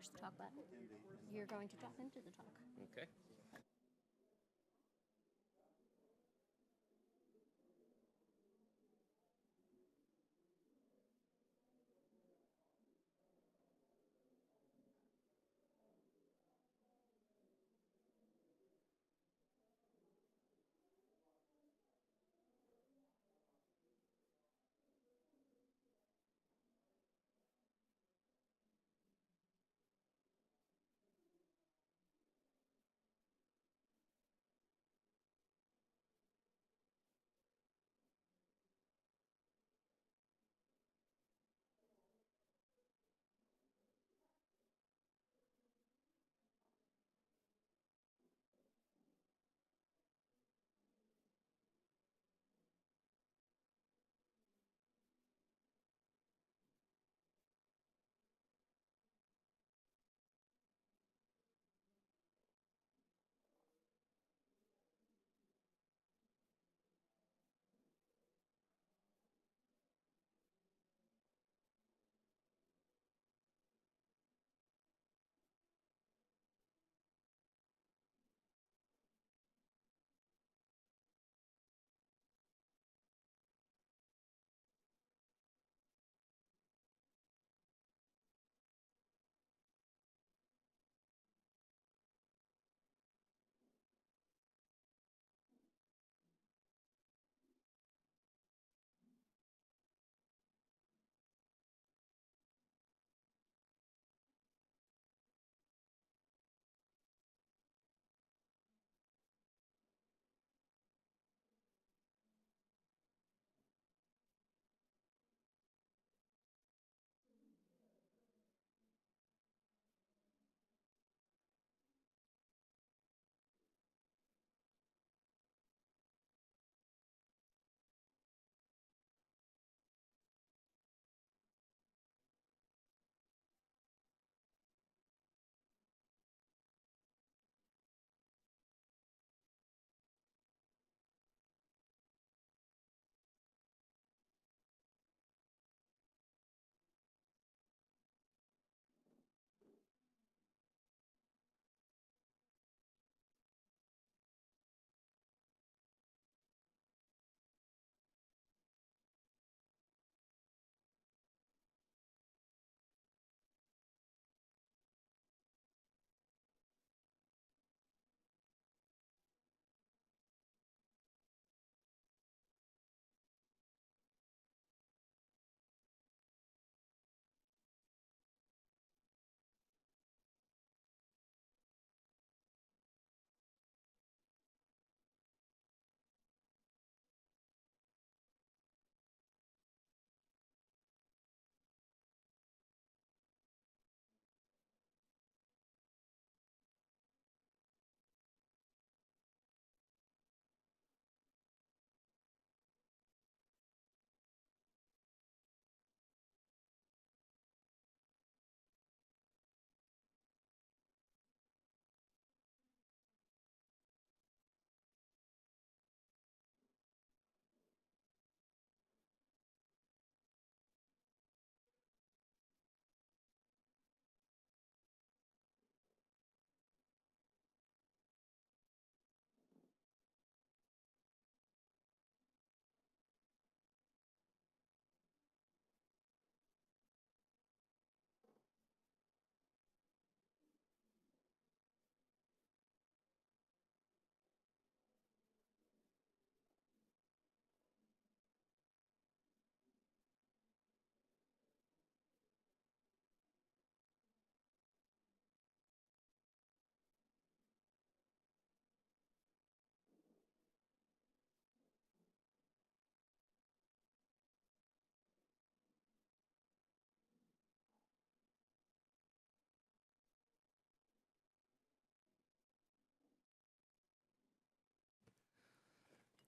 push the talk button. You're going to drop into the talk. Okay.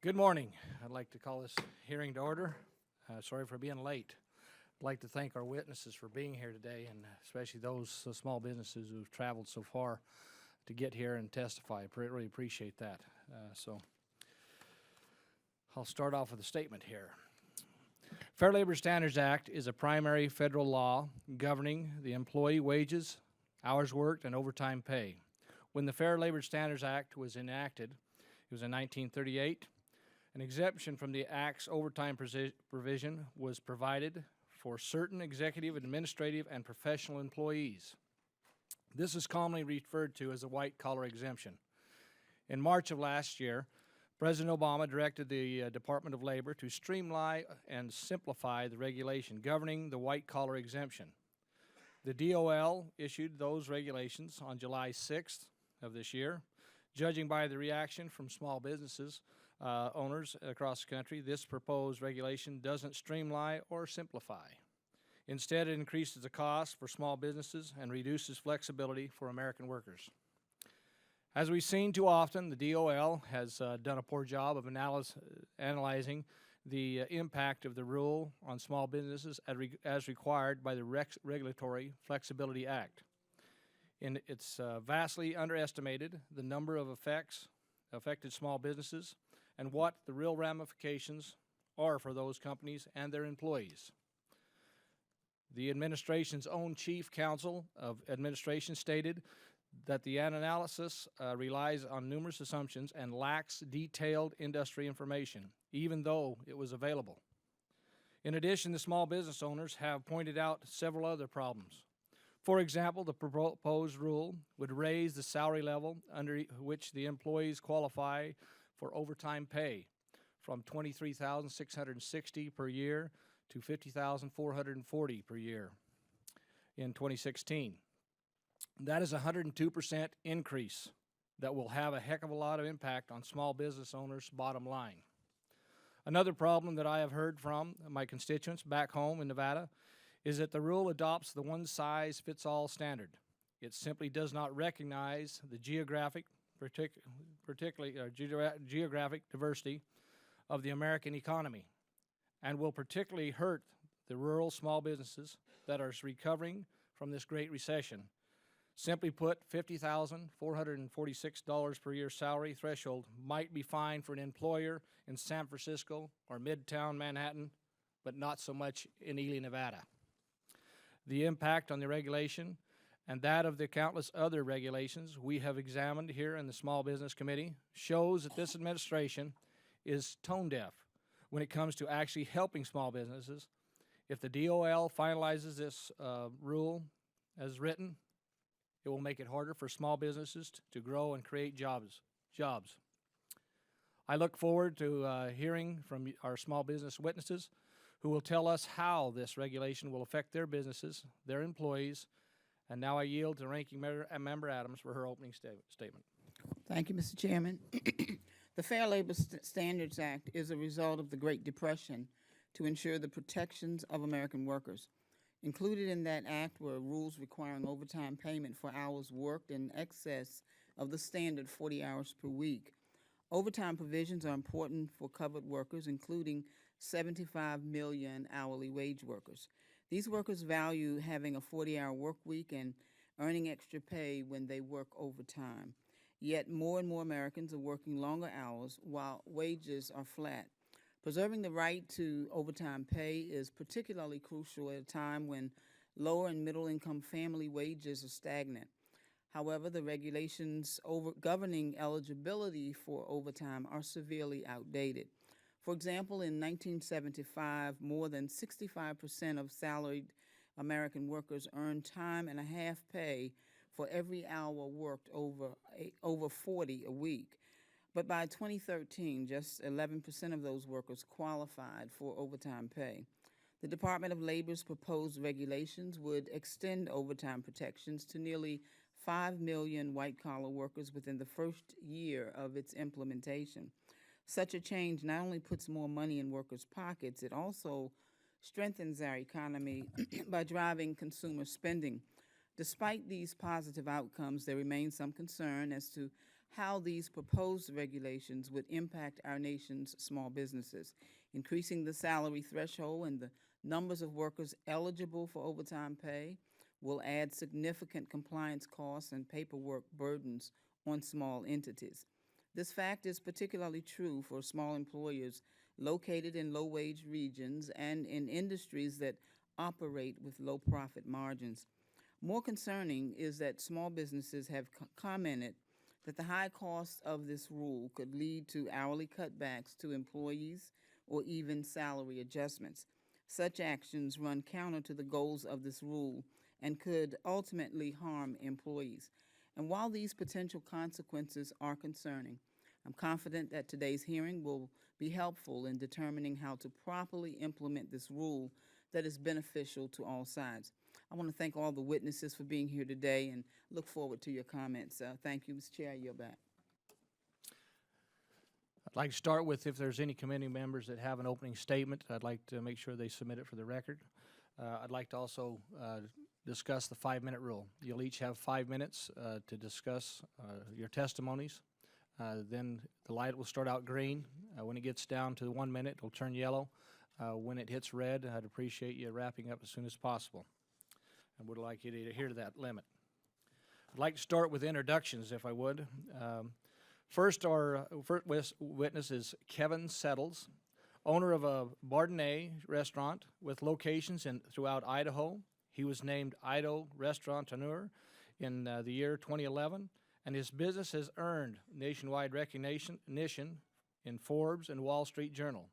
Good morning. I'd like to call this hearing to order. Sorry for being late. I'd like to thank our witnesses for being here today, and especially those small businesses who've traveled so far to get here and testify. I really appreciate that. So I'll start off with a statement here. Fair Labor Standards Act is a primary federal law governing the employee wages, hours worked, and overtime pay. When the Fair Labor Standards Act was enacted, it was in 1938, an exemption from the Act's overtime provision was provided for certain executive, administrative, and professional employees. This is commonly referred to as a white-collar exemption. In March of last year, President Obama directed the Department of Labor to streamline and simplify the regulation governing the white-collar exemption. The DOL issued those regulations on July 6th of this year. Judging by the reaction from small businesses owners across the country, this proposed regulation doesn't streamline or simplify. Instead, it increases the cost for small businesses and reduces flexibility for American workers. As we've seen too often, the DOL has done a poor job of analyzing the impact of the rule on small businesses as required by the Regulatory Flexibility Act. It's vastly underestimated the number of affected small businesses and what the real ramifications are for those companies and their employees. The administration's own chief counsel of administration stated that the analysis relies on numerous assumptions and lacks detailed industry information, even though it was available. In addition, the small business owners have pointed out several other problems. For example, the proposed rule would raise the salary level under which the employees qualify for overtime pay from $23,660 per year to $50,440 per year in 2016. That is a 102% increase that will have a heck of a lot of impact on small business owners' bottom line. Another problem that I have heard from my constituents back home in Nevada is that the rule adopts the one-size-fits-all standard. It simply does not recognize the geographic diversity of the American economy, and will particularly hurt the rural small businesses that are recovering from this great recession. Simply put, $50,446 per year salary threshold might be fine for an employer in San Francisco or Midtown Manhattan, but not so much in Ely, Nevada. The impact on the regulation and that of the countless other regulations we have examined here in the Small Business Committee shows that this administration is tone deaf when it comes to actually helping small businesses. If the DOL finalizes this rule as written, it will make it harder for small businesses to grow and create jobs. I look forward to hearing from our small business witnesses who will tell us how this regulation will affect their businesses, their employees. And now I yield to Ranking Member Adams for her opening statement. Thank you, Mr. Chairman. The Fair Labor Standards Act is a result of the Great Depression to ensure the protections of American workers. Included in that act were rules requiring overtime payment for hours worked in excess of the standard 40 hours per week. Overtime provisions are important for covered workers, including 75 million hourly wage workers. These workers value having a 40-hour work week and earning extra pay when they work overtime. Yet more and more Americans are working longer hours while wages are flat. Preserving the right to overtime pay is particularly crucial at a time when lower and middle-income family wages are stagnant. However, the regulations governing eligibility for overtime are severely outdated. For example, in 1975, more than 65% of salaried American workers earned time and a half pay for every hour worked over 40 a week. But by 2013, just 11% of those workers qualified for overtime pay. The Department of Labor's proposed regulations would extend overtime protections to nearly 5 million white-collar workers within the first year of its implementation. Such a change not only puts more money in workers' pockets, it also strengthens our economy by driving consumer spending. Despite these positive outcomes, there remains some concern as to how these proposed regulations would impact our nation's small businesses. Increasing the salary threshold and the numbers of workers eligible for overtime pay will add significant compliance costs and paperwork burdens on small entities. This fact is particularly true for small employers located in low-wage regions and in industries that operate with low profit margins. More concerning is that small businesses have commented that the high cost of this rule could lead to hourly cutbacks to employees or even salary adjustments. Such actions run counter to the goals of this rule and could ultimately harm employees. And while these potential consequences are concerning, I'm confident that today's hearing will be helpful in determining how to properly implement this rule that is beneficial to all sides. I want to thank all the witnesses for being here today and look forward to your comments. Thank you, Mr. Chair. You're back. I'd like to start with if there's any committee members that have an opening statement, I'd like to make sure they submit it for the record. I'd like to also discuss the 5-minute rule. You'll each have 5 minutes to discuss your testimonies. Then the light will start out green. When it gets down to 1 minute, it'll turn yellow. When it hits red, I'd appreciate you wrapping up as soon as possible. I would like you to adhere to that limit. I'd like to start with introductions, if I would. First, our first witness is Kevin Settles, owner of a Bardonnais restaurant with locations throughout Idaho. He was named Idaho Restaurateur in the year 2011, and his business has earned nationwide recognition in Forbes and Wall Street Journal,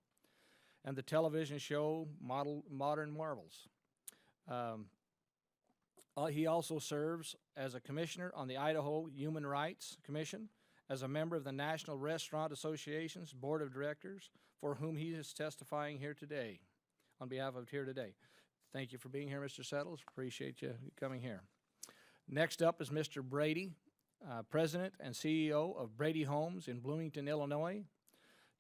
and the television show Modern Marvels. He also serves as a commissioner on the Idaho Human Rights Commission, as a member of the National Restaurant Association's Board of Directors, for whom he is testifying here today, on behalf of here today. Thank you for being here, Mr. Settles. Appreciate you coming here. Next up is Mr. Brady, President and CEO of Brady Homes in Bloomington, Illinois,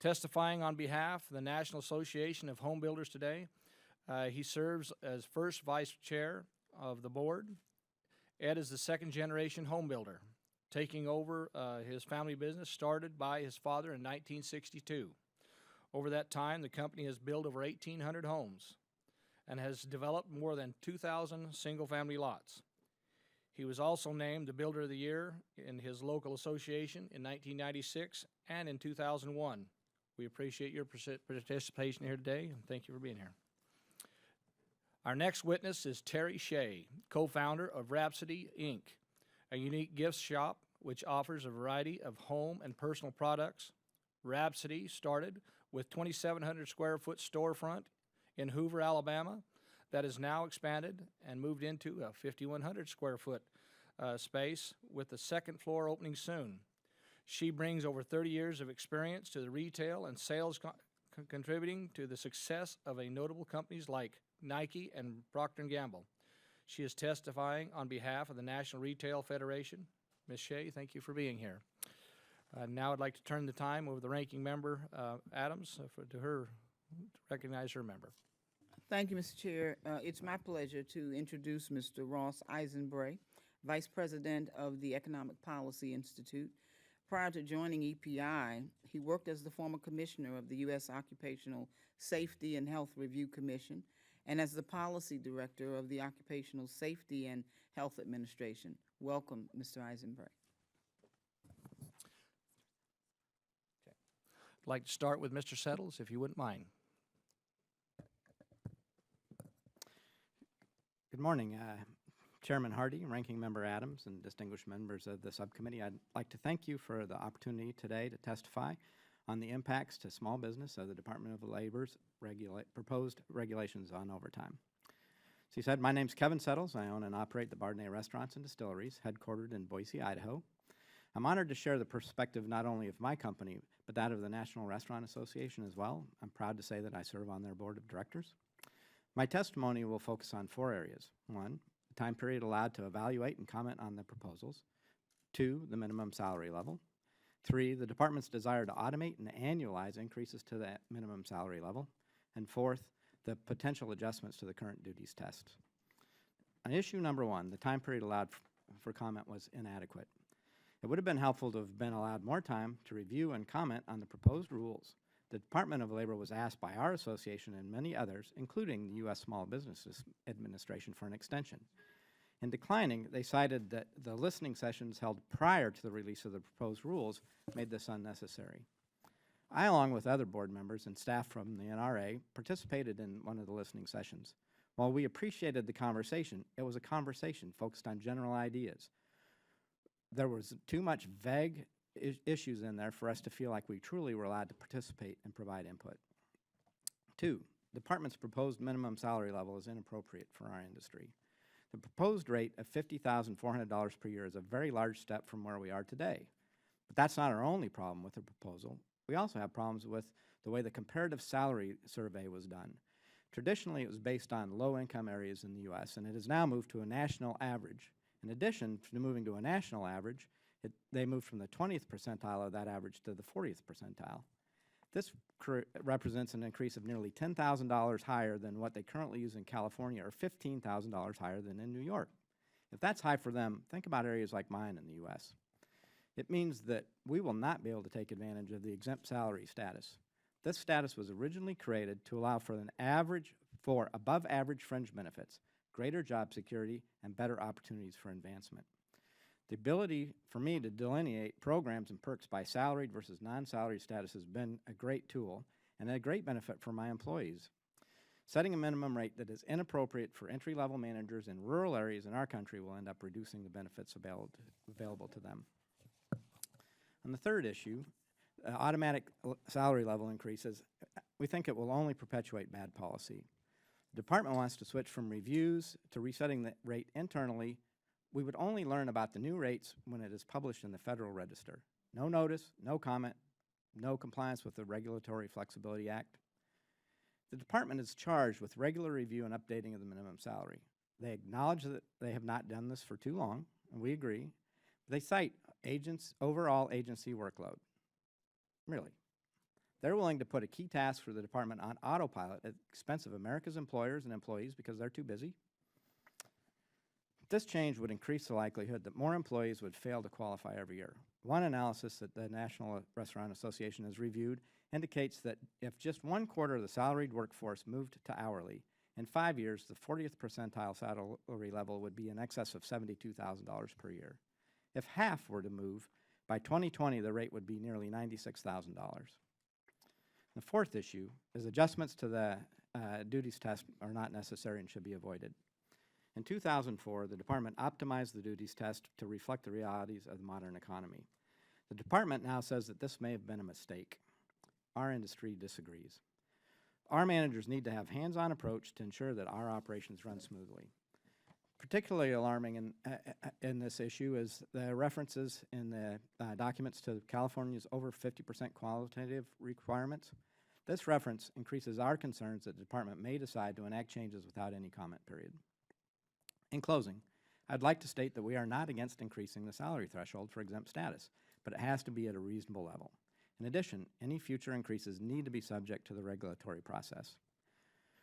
testifying on behalf of the National Association of Home Builders today. He serves as first vice chair of the board. Ed is the second-generation home builder, taking over his family business started by his father in 1962. Over that time, the company has built over 1,800 homes and has developed more than 2,000 single-family lots. He was also named the Builder of the Year in his local association in 1996 and in 2001. We appreciate your participation here today, and thank you for being here. Our next witness is Terry Shea, co-founder of Rhapsody, Inc., a unique gift shop which offers a variety of home and personal products. Rhapsody started with 2,700 square foot storefront in Hoover, Alabama, that is now expanded and moved into a 5,100 square foot space with the second floor opening soon. She brings over 30 years of experience to the retail and sales, contributing to the success of a notable companies like Nike and Procter & Gamble. She is testifying on behalf of the National Retail Federation. Ms. Shea, thank you for being here. Now I'd like to turn the time over to the ranking member, Adams, to recognize her member. Thank you, Mr. Chair. It's my pleasure to introduce Mr. Ross Eisenbray, Vice President of the Economic Policy Institute. Prior to joining EPI, he worked as the former commissioner of the U.S. Occupational Safety and Health Review Commission and as the policy director of the Occupational Safety and Health Administration. Welcome, Mr. Eisenbray. Okay. I'd like to start with Mr. Settles, if you wouldn't mind. Good morning, Chairman Hardy, Ranking Member Adams, and distinguished members of the subcommittee. I'd like to thank you for the opportunity today to testify on the impacts to small business of the Department of Labor's proposed regulations on overtime. As he said, my name's Kevin Settles. I own and operate the Bardonnais Restaurants and Distilleries, headquartered in Boise, Idaho. I'm honored to share the perspective not only of my company, but that of the National Restaurant Association as well. I'm proud to say that I serve on their board of directors. My testimony will focus on 4 areas. 1, the time period allowed to evaluate and comment on the proposals. 2, the minimum salary level. 3, the department's desire to automate and annualize increases to that minimum salary level. And 4th, the potential adjustments to the current duties test. On issue number 1, the time period allowed for comment was inadequate. It would have been helpful to have been allowed more time to review and comment on the proposed rules. The Department of Labor was asked by our association and many others, including the U.S. Small Business Administration, for an extension. In declining, they cited that the listening sessions held prior to the release of the proposed rules made this unnecessary. I, along with other board members and staff from the NRA, participated in one of the listening sessions. While we appreciated the conversation, it was a conversation focused on general ideas. There was too much vague issues in there for us to feel like we truly were allowed to participate and provide input. 2, the department's proposed minimum salary level is inappropriate for our industry. The proposed rate of $50,400 per year is a very large step from where we are today. But that's not our only problem with the proposal. We also have problems with the way the comparative salary survey was done. Traditionally, it was based on low-income areas in the U.S., and it has now moved to a national average. In addition to moving to a national average, they moved from the 20th percentile of that average to the 40th percentile. This represents an increase of nearly $10,000 higher than what they currently use in California, or $15,000 higher than in New York. If that's high for them, think about areas like mine in the U.S. It means that we will not be able to take advantage of the exempt salary status. This status was originally created to allow for above average fringe benefits, greater job security, and better opportunities for advancement. The ability for me to delineate programs and perks by salaried versus non-salaried status has been a great tool and a great benefit for my employees. Setting a minimum rate that is inappropriate for entry-level managers in rural areas in our country will end up reducing the benefits available to them. On the third issue, automatic salary level increases, we think it will only perpetuate bad policy. The department wants to switch from reviews to resetting the rate internally. We would only learn about the new rates when it is published in the Federal Register. No notice, no comment, no compliance with the Regulatory Flexibility Act. The department is charged with regular review and updating of the minimum salary. They acknowledge that they have not done this for too long, and we agree. They cite overall agency workload. Really. They're willing to put a key task for the department on autopilot at the expense of America's employers and employees because they're too busy. This change would increase the likelihood that more employees would fail to qualify every year. One analysis that the National Restaurant Association has reviewed indicates that if just 1/4 of the salaried workforce moved to hourly, in 5 years, the 40th percentile salary level would be in excess of $72,000 per year. If half were to move, by 2020, the rate would be nearly $96,000. The fourth issue is adjustments to the duties test are not necessary and should be avoided. In 2004, the department optimized the duties test to reflect the realities of the modern economy. The department now says that this may have been a mistake. Our industry disagrees. Our managers need to have hands-on approach to ensure that our operations run smoothly. Particularly alarming in this issue is the references in the documents to California's over 50% qualitative requirements. This reference increases our concerns that the department may decide to enact changes without any comment period. In closing, I'd like to state that we are not against increasing the salary threshold for exempt status, but it has to be at a reasonable level. In addition, any future increases need to be subject to the regulatory process.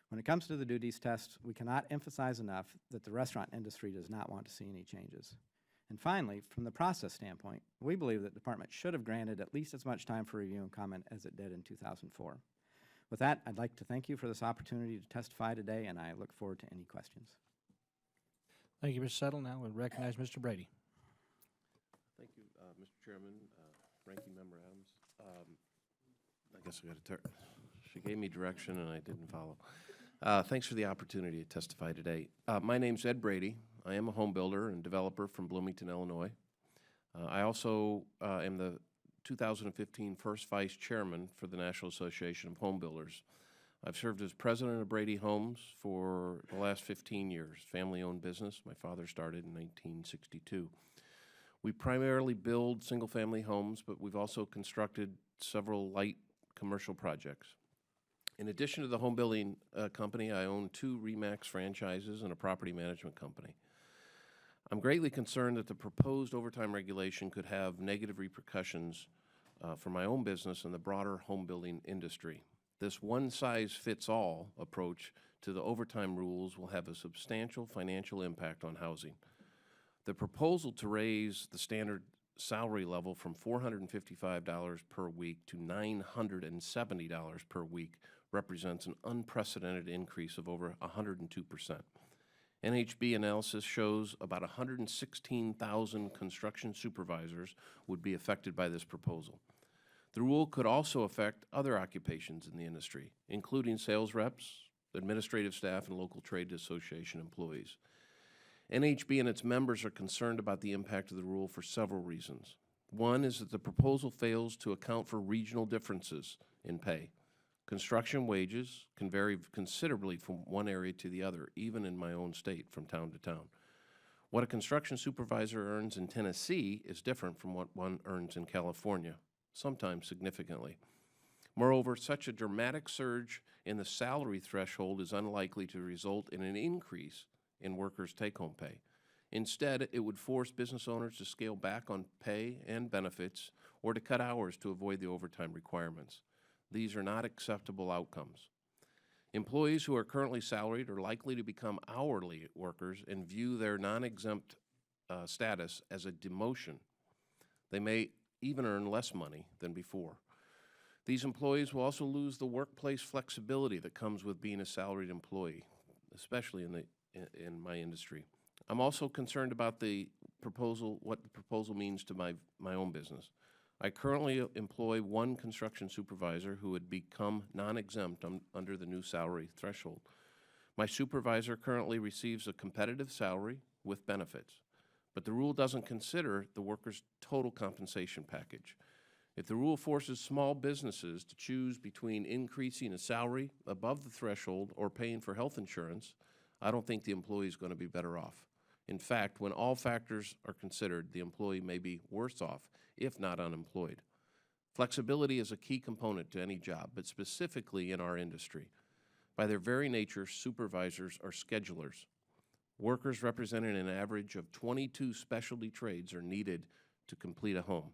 When it comes to the duties test, we cannot emphasize enough that the restaurant industry does not want to see any changes. And finally, from the process standpoint, we believe that the department should have granted at least as much time for review and comment as it did in 2004. With that, I'd like to thank you for this opportunity to testify today, and I look forward to any questions. Thank you, Mr. Settle. Now we'll recognize Mr. Brady. Thank you, Mr. Chairman, Ranking Member Adams. I guess I got to turn. She gave me direction and I didn't follow. Thanks for the opportunity to testify today. My name's Ed Brady. I am a home builder and developer from Bloomington, Illinois. I also am the 2015 first vice chairman for the National Association of Home Builders. I've served as president of Brady Homes for the last 15 years, family-owned business. My father started in 1962. We primarily build single-family homes, but we've also constructed several light commercial projects. In addition to the home building company, I own 2 RE/MAX franchises and a property management company. I'm greatly concerned that the proposed overtime regulation could have negative repercussions for my own business and the broader home building industry. This one-size-fits-all approach to the overtime rules will have a substantial financial impact on housing. The proposal to raise the standard salary level from $455 per week to $970 per week represents an unprecedented increase of over 102%. NHB analysis shows about 116,000 construction supervisors would be affected by this proposal. The rule could also affect other occupations in the industry, including sales reps, administrative staff, and local trade association employees. NHB and its members are concerned about the impact of the rule for several reasons. One is that the proposal fails to account for regional differences in pay. Construction wages can vary considerably from one area to the other, even in my own state, from town to town. What a construction supervisor earns in Tennessee is different from what one earns in California, sometimes significantly. Moreover, such a dramatic surge in the salary threshold is unlikely to result in an increase in workers' take-home pay. Instead, it would force business owners to scale back on pay and benefits or to cut hours to avoid the overtime requirements. These are not acceptable outcomes. Employees who are currently salaried are likely to become hourly workers and view their non-exempt status as a demotion. They may even earn less money than before. These employees will also lose the workplace flexibility that comes with being a salaried employee, especially in my industry. I'm also concerned about the proposal, what the proposal means to my own business. I currently employ one construction supervisor who would become non-exempt under the new salary threshold. My supervisor currently receives a competitive salary with benefits, but the rule doesn't consider the worker's total compensation package. If the rule forces small businesses to choose between increasing a salary above the threshold or paying for health insurance, I don't think the employee is going to be better off. In fact, when all factors are considered, the employee may be worse off, if not unemployed. Flexibility is a key component to any job, but specifically in our industry. By their very nature, supervisors are schedulers. Workers representing an average of 22 specialty trades are needed to complete a home,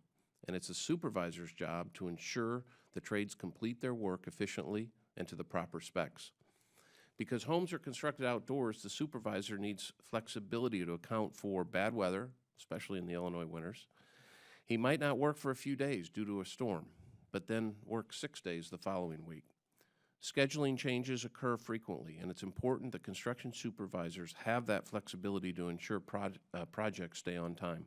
and it's a supervisor's job to ensure the trades complete their work efficiently and to the proper specs. Because homes are constructed outdoors, the supervisor needs flexibility to account for bad weather, especially in the Illinois winters. He might not work for a few days due to a storm, but then work 6 days the following week. Scheduling changes occur frequently, and it's important that construction supervisors have that flexibility to ensure projects stay on time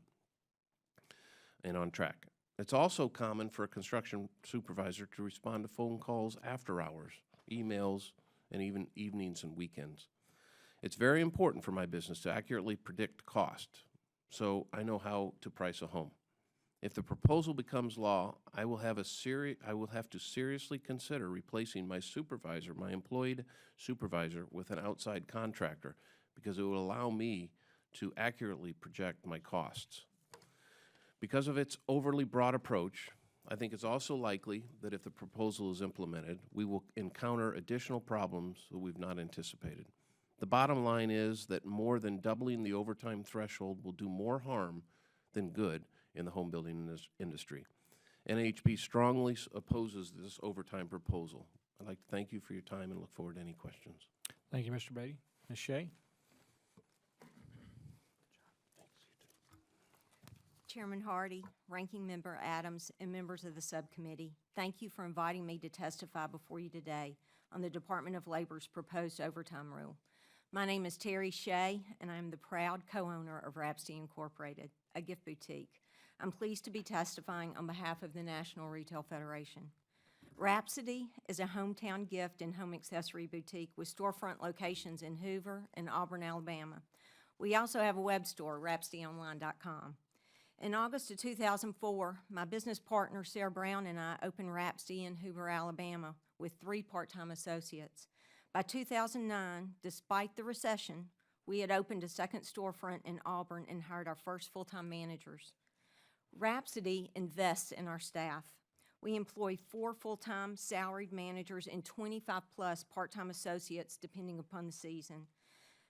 and on track. It's also common for a construction supervisor to respond to phone calls after hours, emails, and even evenings and weekends. It's very important for my business to accurately predict cost, so I know how to price a home. If the proposal becomes law, I will have to seriously consider replacing my supervisor, my employed supervisor, with an outside contractor, because it will allow me to accurately project my costs. Because of its overly broad approach, I think it's also likely that if the proposal is implemented, we will encounter additional problems that we've not anticipated. The bottom line is that more than doubling the overtime threshold will do more harm than good in the home building industry. NHB strongly opposes this overtime proposal. I'd like to thank you for your time and look forward to any questions. Thank you, Mr. Beatty. Ms. Shea? Chairman Hardy, Ranking Member Adams, and members of the subcommittee, thank you for inviting me to testify before you today on the Department of Labor's proposed overtime rule. My name is Terry Shea, and I am the proud co-owner of Rhapsody Incorporated, a gift boutique. I'm pleased to be testifying on behalf of the National Retail Federation. Rhapsody is a hometown gift and home accessory boutique with storefront locations in Hoover and Auburn, Alabama. We also have a web store, rhapsodyonline.com. In August of 2004, my business partner, Sarah Brown, and I opened Rhapsody in Hoover, Alabama, with 3 part-time associates. By 2009, despite the recession, we had opened a second storefront in Auburn and hired our first full-time managers. Rhapsody invests in our staff. We employ 4 full-time salaried managers and 25-plus part-time associates, depending upon the season.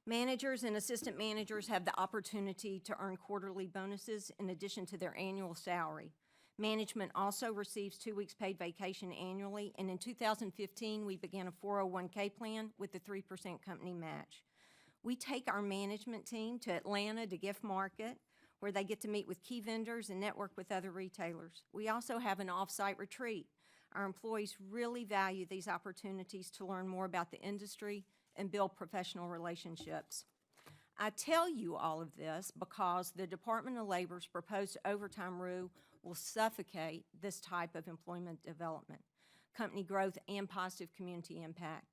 Managers and assistant managers have the opportunity to earn quarterly bonuses in addition to their annual salary. Management also receives 2 weeks paid vacation annually, and in 2015, we began a 401k plan with a 3% company match. We take our management team to Atlanta to Gift Market, where they get to meet with key vendors and network with other retailers. We also have an off-site retreat. Our employees really value these opportunities to learn more about the industry and build professional relationships. I tell you all of this because the Department of Labor's proposed overtime rule will suffocate this type of employment development, company growth, and positive community impact.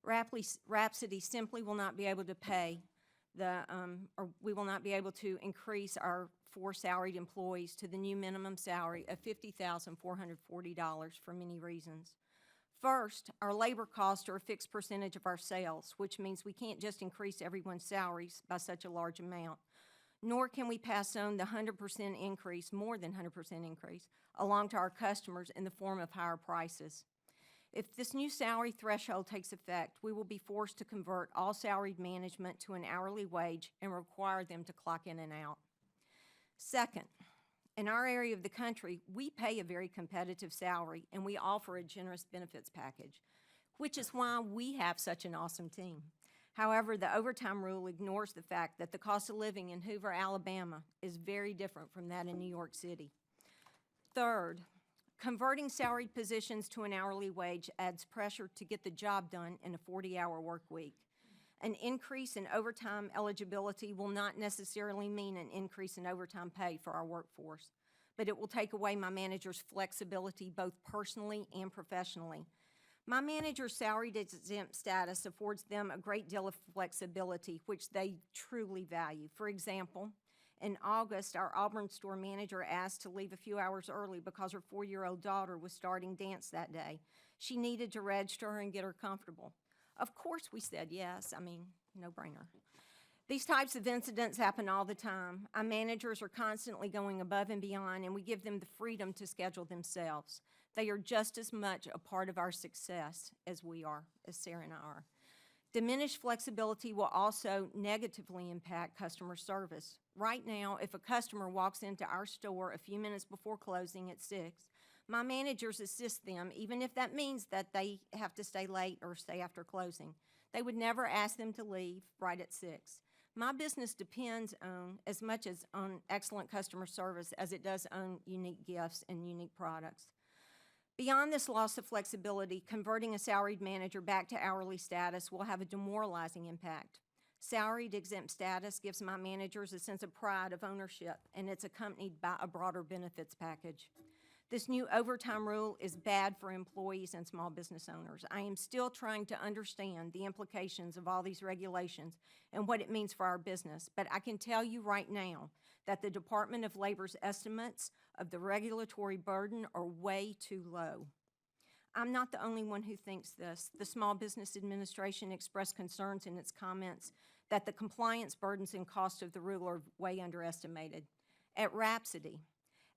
Rhapsody simply will not be able to pay or we will not be able to increase our 4 salaried employees to the new minimum salary of $50,440 for many reasons. First, our labor costs are a fixed percentage of our sales, which means we can't just increase everyone's salaries by such a large amount, nor can we pass on the 100% increase, more than 100% increase, along to our customers in the form of higher prices. If this new salary threshold takes effect, we will be forced to convert all salaried management to an hourly wage and require them to clock in and out. Second, in our area of the country, we pay a very competitive salary and we offer a generous benefits package, which is why we have such an awesome team. However, the overtime rule ignores the fact that the cost of living in Hoover, Alabama is very different from that in New York City. Third, converting salaried positions to an hourly wage adds pressure to get the job done in a 40-hour work week. An increase in overtime eligibility will not necessarily mean an increase in overtime pay for our workforce, but it will take away my manager's flexibility both personally and professionally. My manager's salaried exempt status affords them a great deal of flexibility, which they truly value. For example, in August, our Auburn store manager asked to leave a few hours early because her 4-year-old daughter was starting dance that day. She needed to register her and get her comfortable. Of course we said yes. I mean, no brainer. These types of incidents happen all the time. Our managers are constantly going above and beyond, and we give them the freedom to schedule themselves. They are just as much a part of our success as we are, as Sarah and I are. Diminished flexibility will also negatively impact customer service. Right now, if a customer walks into our store a few minutes before closing at 6, my managers assist them, even if that means that they have to stay late or stay after closing. They would never ask them to leave right at 6. My business depends on as much as on excellent customer service as it does on unique gifts and unique products. Beyond this loss of flexibility, converting a salaried manager back to hourly status will have a demoralizing impact. Salaried exempt status gives my managers a sense of pride of ownership, and it's accompanied by a broader benefits package. This new overtime rule is bad for employees and small business owners. I am still trying to understand the implications of all these regulations and what it means for our business, but I can tell you right now that the Department of Labor's estimates of the regulatory burden are way too low. I'm not the only one who thinks this. The Small Business Administration expressed concerns in its comments that the compliance burdens and cost of the rule are way underestimated. At Rhapsody,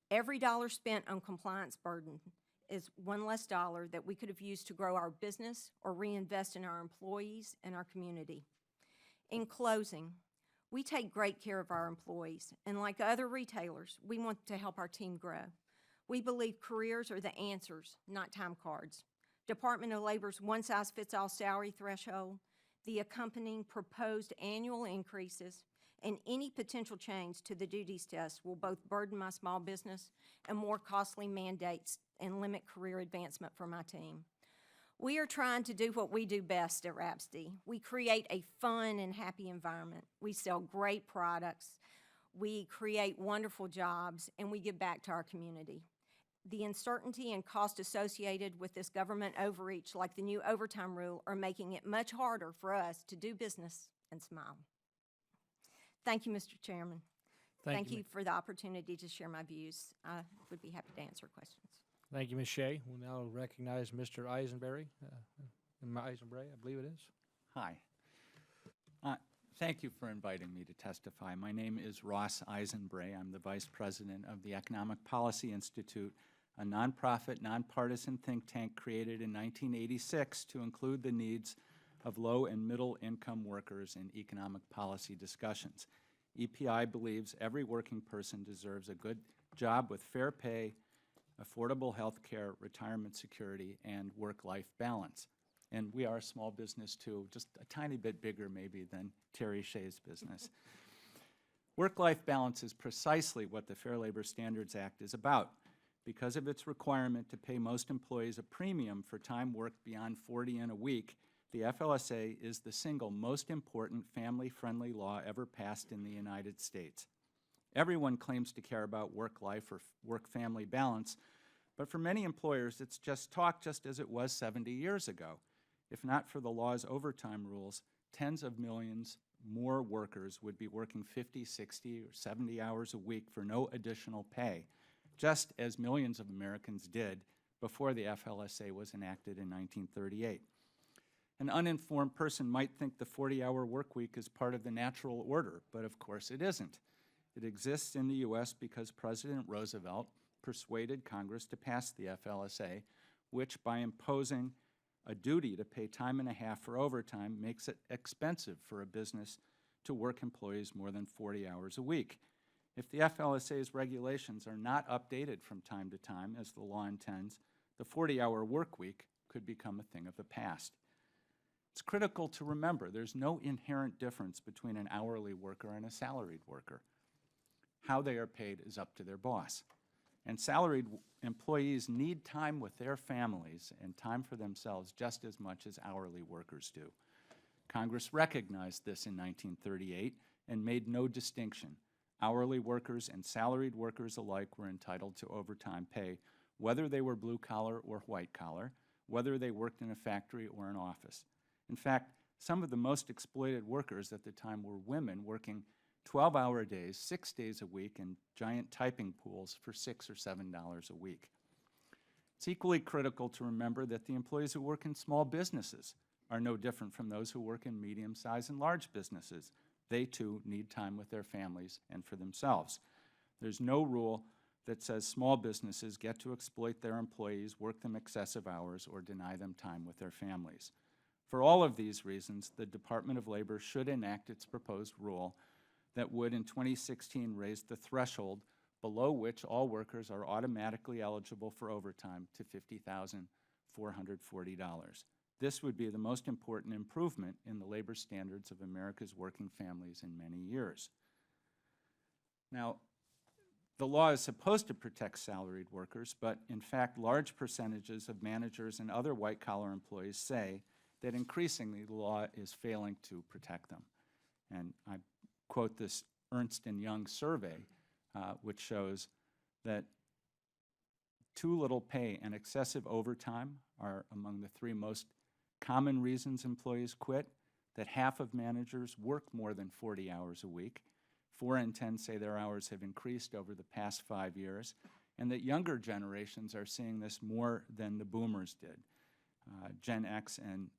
every dollar spent on compliance burden is one less dollar that we could have used to grow our business or reinvest in our employees and our community. In closing, we take great care of our employees, and like other retailers, we want to help our team grow. We believe careers are the answers, not time cards. Department of Labor's one-size-fits-all salary threshold, the accompanying proposed annual increases, and any potential change to the duties test will both burden my small business and more costly mandates and limit career advancement for my team. We are trying to do what we do best at Rhapsody. We create a fun and happy environment. We sell great products. We create wonderful jobs, and we give back to our community. The uncertainty and cost associated with this government overreach, like the new overtime rule, are making it much harder for us to do business and smile. Thank you, Mr. Chairman. Thank you for the opportunity to share my views. I would be happy to answer questions. Thank you, Ms. Shea. We'll now recognize Mr. Eisenberry. Eisenberry, I believe it is. Hi. Thank you for inviting me to testify. My name is Ross Eisenbray. I'm the Vice President of the Economic Policy Institute, a nonprofit, nonpartisan think tank created in 1986 to include the needs of low and middle income workers in economic policy discussions. EPI believes every working person deserves a good job with fair pay, affordable health care, retirement security, and work-life balance. And we are a small business too, just a tiny bit bigger maybe than Terry Shea's business. Work-life balance is precisely what the Fair Labor Standards Act is about. Because of its requirement to pay most employees a premium for time worked beyond 40 in a week, the FLSA is the single most important family-friendly law ever passed in the United States. Everyone claims to care about work-life or work-family balance, but for many employers, it's just talk, just as it was 70 years ago. If not for the law's overtime rules, tens of millions more workers would be working 50, 60, or 70 hours a week for no additional pay, just as millions of Americans did before the FLSA was enacted in 1938. An uninformed person might think the 40-hour work week is part of the natural order, but of course it isn't. It exists in the U.S. because President Roosevelt persuaded Congress to pass the FLSA, which, by imposing a duty to pay time and a half for overtime, makes it expensive for a business to work employees more than 40 hours a week. If the FLSA's regulations are not updated from time to time, as the law intends, the 40-hour work week could become a thing of the past. It's critical to remember there's no inherent difference between an hourly worker and a salaried worker. How they are paid is up to their boss. And salaried employees need time with their families and time for themselves just as much as hourly workers do. Congress recognized this in 1938 and made no distinction. Hourly workers and salaried workers alike were entitled to overtime pay, whether they were blue-collar or white-collar, whether they worked in a factory or an office. In fact, some of the most exploited workers at the time were women working 12-hour days, 6 days a week, in giant typing pools for $6 or $7 a week. It's equally critical to remember that the employees who work in small businesses are no different from those who work in medium-sized and large businesses. They, too, need time with their families and for themselves. There's no rule that says small businesses get to exploit their employees, work them excessive hours, or deny them time with their families. For all of these reasons, the Department of Labor should enact its proposed rule that would, in 2016, raise the threshold below which all workers are automatically eligible for overtime to $50,440. This would be the most important improvement in the labor standards of America's working families in many years. Now, the law is supposed to protect salaried workers, but in fact, large percentages of managers and other white-collar employees say that increasingly the law is failing to protect them. And I quote this Ernst & Young survey, which shows that too little pay and excessive overtime are among the three most common reasons employees quit, that half of managers work more than 40 hours a week, 4 in 10 say their hours have increased over the past 5 years, and that younger generations are seeing this more than the boomers did, Gen X and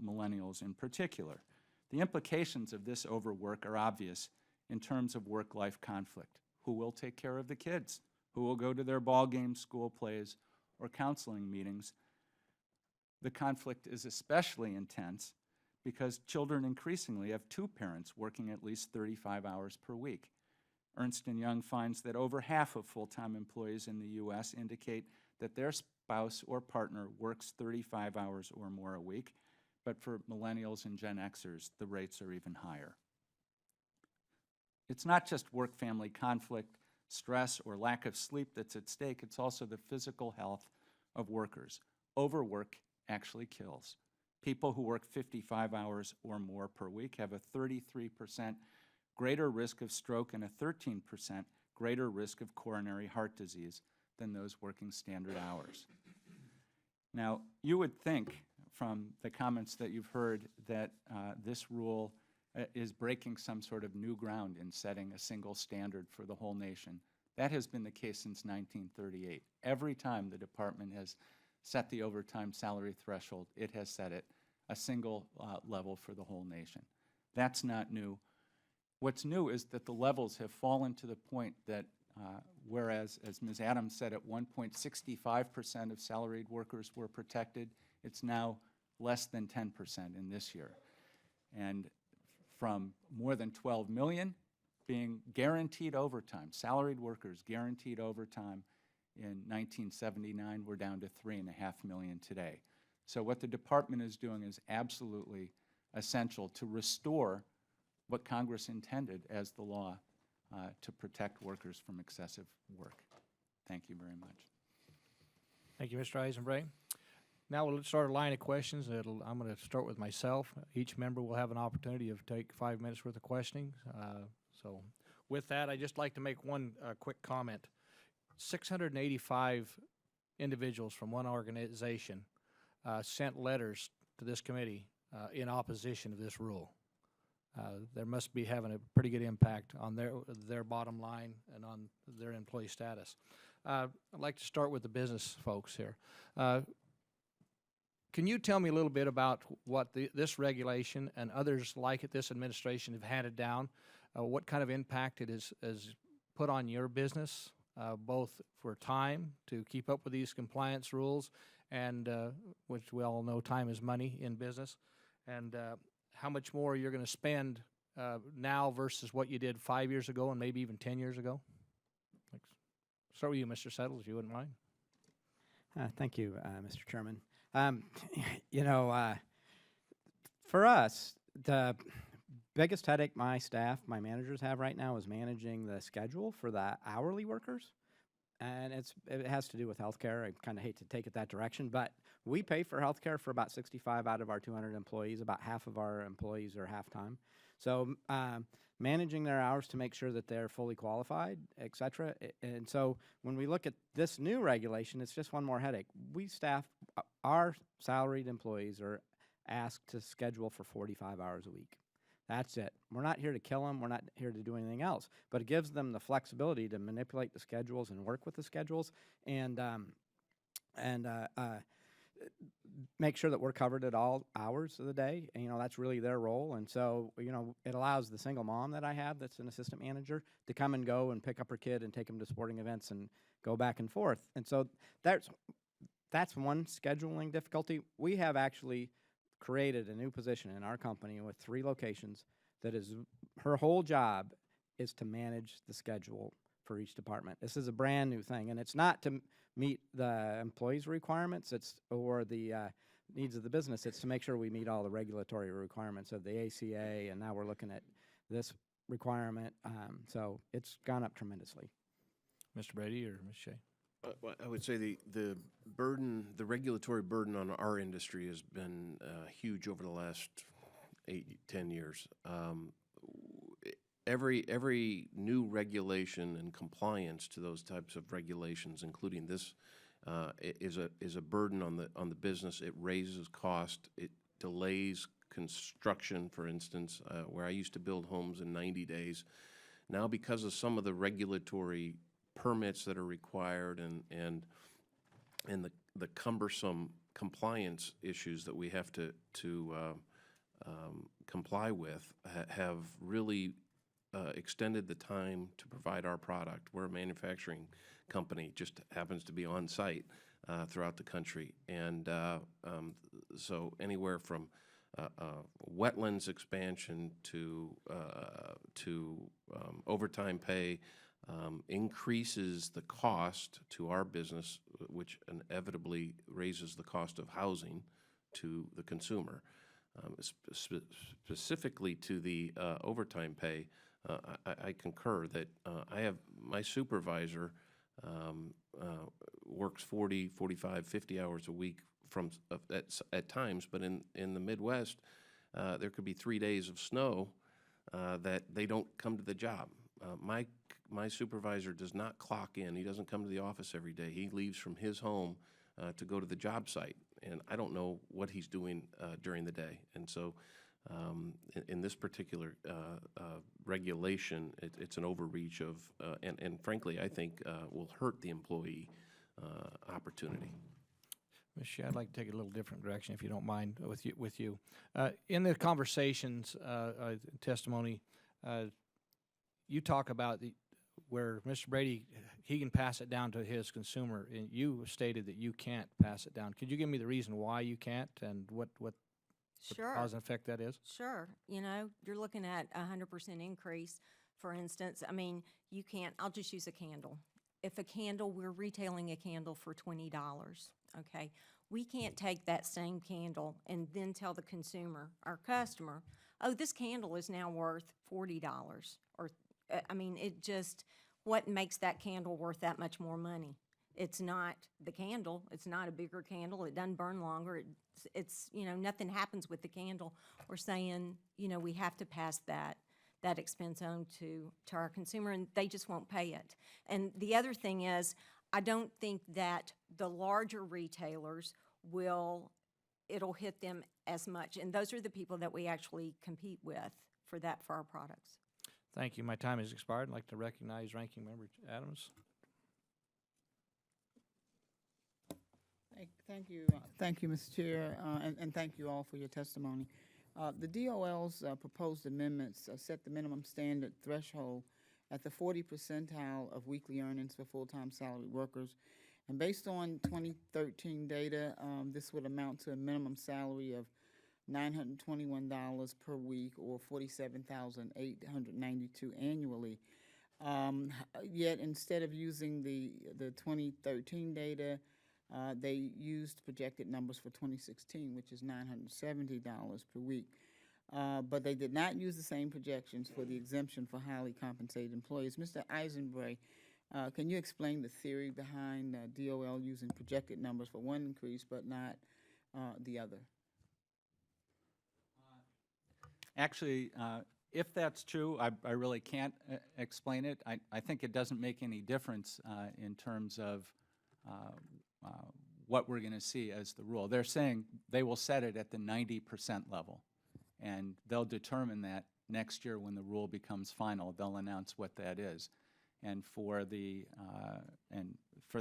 millennials in particular. The implications of this overwork are obvious in terms of work-life conflict. Who will take care of the kids? Who will go to their ball games, school plays, or counseling meetings? The conflict is especially intense because children increasingly have two parents working at least 35 hours per week. Ernst & Young finds that over half of full-time employees in the U.S. indicate that their spouse or partner works 35 hours or more a week, but for millennials and Gen Xers, the rates are even higher. It's not just work-family conflict, stress, or lack of sleep that's at stake, it's also the physical health of workers. Overwork actually kills. People who work 55 hours or more per week have a 33% greater risk of stroke and a 13% greater risk of coronary heart disease than those working standard hours. Now, you would think from the comments that you've heard that this rule is breaking some sort of new ground in setting a single standard for the whole nation. That has been the case since 1938. Every time the department has set the overtime salary threshold, it has set it a single level for the whole nation. That's not new. What's new is that the levels have fallen to the point that whereas, as Ms. Adams said, at one point 65% of salaried workers were protected, it's now less than 10% in this year. And from more than 12 million being guaranteed overtime, salaried workers guaranteed overtime in 1979, we're down to 3.5 million today. So what the department is doing is absolutely essential to restore what Congress intended as the law to protect workers from excessive work. Thank you very much. Thank you, Mr. Eisenbray. Now we'll start a line of questions. I'm going to start with myself. Each member will have an opportunity to take 5 minutes worth of questioning. So with that, I'd just like to make one quick comment. 685 individuals from one organization sent letters to this committee in opposition to this rule. There must be having a pretty good impact on their bottom line and on their employee status. I'd like to start with the business folks here. Can you tell me a little bit about what this regulation and others like it, this administration, have handed down? What kind of impact it has put on your business, both for time to keep up with these compliance rules, and which we all know time is money in business, and how much more you're going to spend now versus what you did 5 years ago and maybe even 10 years ago? Thanks. Start with you, Mr. Settle, if you wouldn't mind. Thank you, Mr. Chairman. For us, the biggest headache my staff, my managers have right now is managing the schedule for the hourly workers. And it has to do with healthcare. I kind of hate to take it that direction, but we pay for healthcare for about 65 out of our 200 employees. About half of our employees are half-time. So managing their hours to make sure that they're fully qualified, et cetera. And so when we look at this new regulation, it's just one more headache. Our salaried employees are asked to schedule for 45 hours a week. That's it. We're not here to kill them. We're not here to do anything else. But it gives them the flexibility to manipulate the schedules and work with the schedules and make sure that we're covered at all hours of the day. And, that's really their role. And so, it allows the single mom that I have that's an assistant manager to come and go and pick up her kid and take them to sporting events and go back and forth. And so that's one scheduling difficulty. We have actually created a new position in our company with 3 locations that is her whole job is to manage the schedule for each department. This is a brand new thing, and it's not to meet the employees' requirements or the needs of the business. It's to make sure we meet all the regulatory requirements of the ACA, and now we're looking at this requirement. So it's gone up tremendously. Mr. Brady or Ms. Shea? Well, I would say the burden, the regulatory burden on our industry has been huge over the last 8-10 years. Every new regulation and compliance to those types of regulations, including this, is a burden on the business. It raises cost. It delays construction, for instance, where I used to build homes in 90 days. Now, because of some of the regulatory permits that are required and the cumbersome compliance issues that we have to comply with have really extended the time to provide our product. We're a manufacturing company, just happens to be on site throughout the country, and so anywhere from wetlands expansion to overtime pay increases the cost to our business, which inevitably raises the cost of housing to the consumer. Specifically to the overtime pay, I concur that I have my supervisor works 40, 45, 50 hours a week at times, but in the Midwest, there could be 3 days of snow that they don't come to the job. My supervisor does not clock in. He doesn't come to the office every day. He leaves from his home to go to the job site, and I don't know what he's doing during the day. And so in this particular regulation, it's an overreach of, and frankly, I think will hurt the employee opportunity. Ms. Shea, I'd like to take it a little different direction, if you don't mind, with you. In the conversations, testimony, you talk about where Mr. Brady, he can pass it down to his consumer, and you stated that you can't pass it down. Could you give me the reason why you can't and what Sure. cause and effect that is? Sure. You're looking at 100% increase. For instance, you can't, I'll just use a candle. If we're retailing a candle for $20, okay? We can't take that same candle and then tell the consumer, our customer, oh, this candle is now worth $40. Or, what makes that candle worth that much more money? It's not the candle. It's not a bigger candle. It doesn't burn longer. It's nothing happens with the candle. We're saying, we have to pass that expense on to our consumer, and they just won't pay it. And the other thing is, I don't think that the larger retailers will it'll hit them as much. And those are the people that we actually compete with for our products. Thank you. My time has expired. I'd like to recognize Ranking Member Adams. Thank you, Mr. Chair, and thank you all for your testimony. The DOL's proposed amendments set the minimum standard threshold at the 40 percentile of weekly earnings for full-time salaried workers. And based on 2013 data, this would amount to a minimum salary of $921 per week, or $47,892 annually. Yet instead of using the 2013 data, they used projected numbers for 2016, which is $970 per week. But they did not use the same projections for the exemption for highly compensated employees. Mr. Eisenbray, can you explain the theory behind DOL using projected numbers for one increase but not the other? Actually, if that's true, I really can't explain it. I think it doesn't make any difference in terms of what we're going to see as the rule. They're saying they will set it at the 90% level, and they'll determine that next year when the rule becomes final. They'll announce what that is. And for the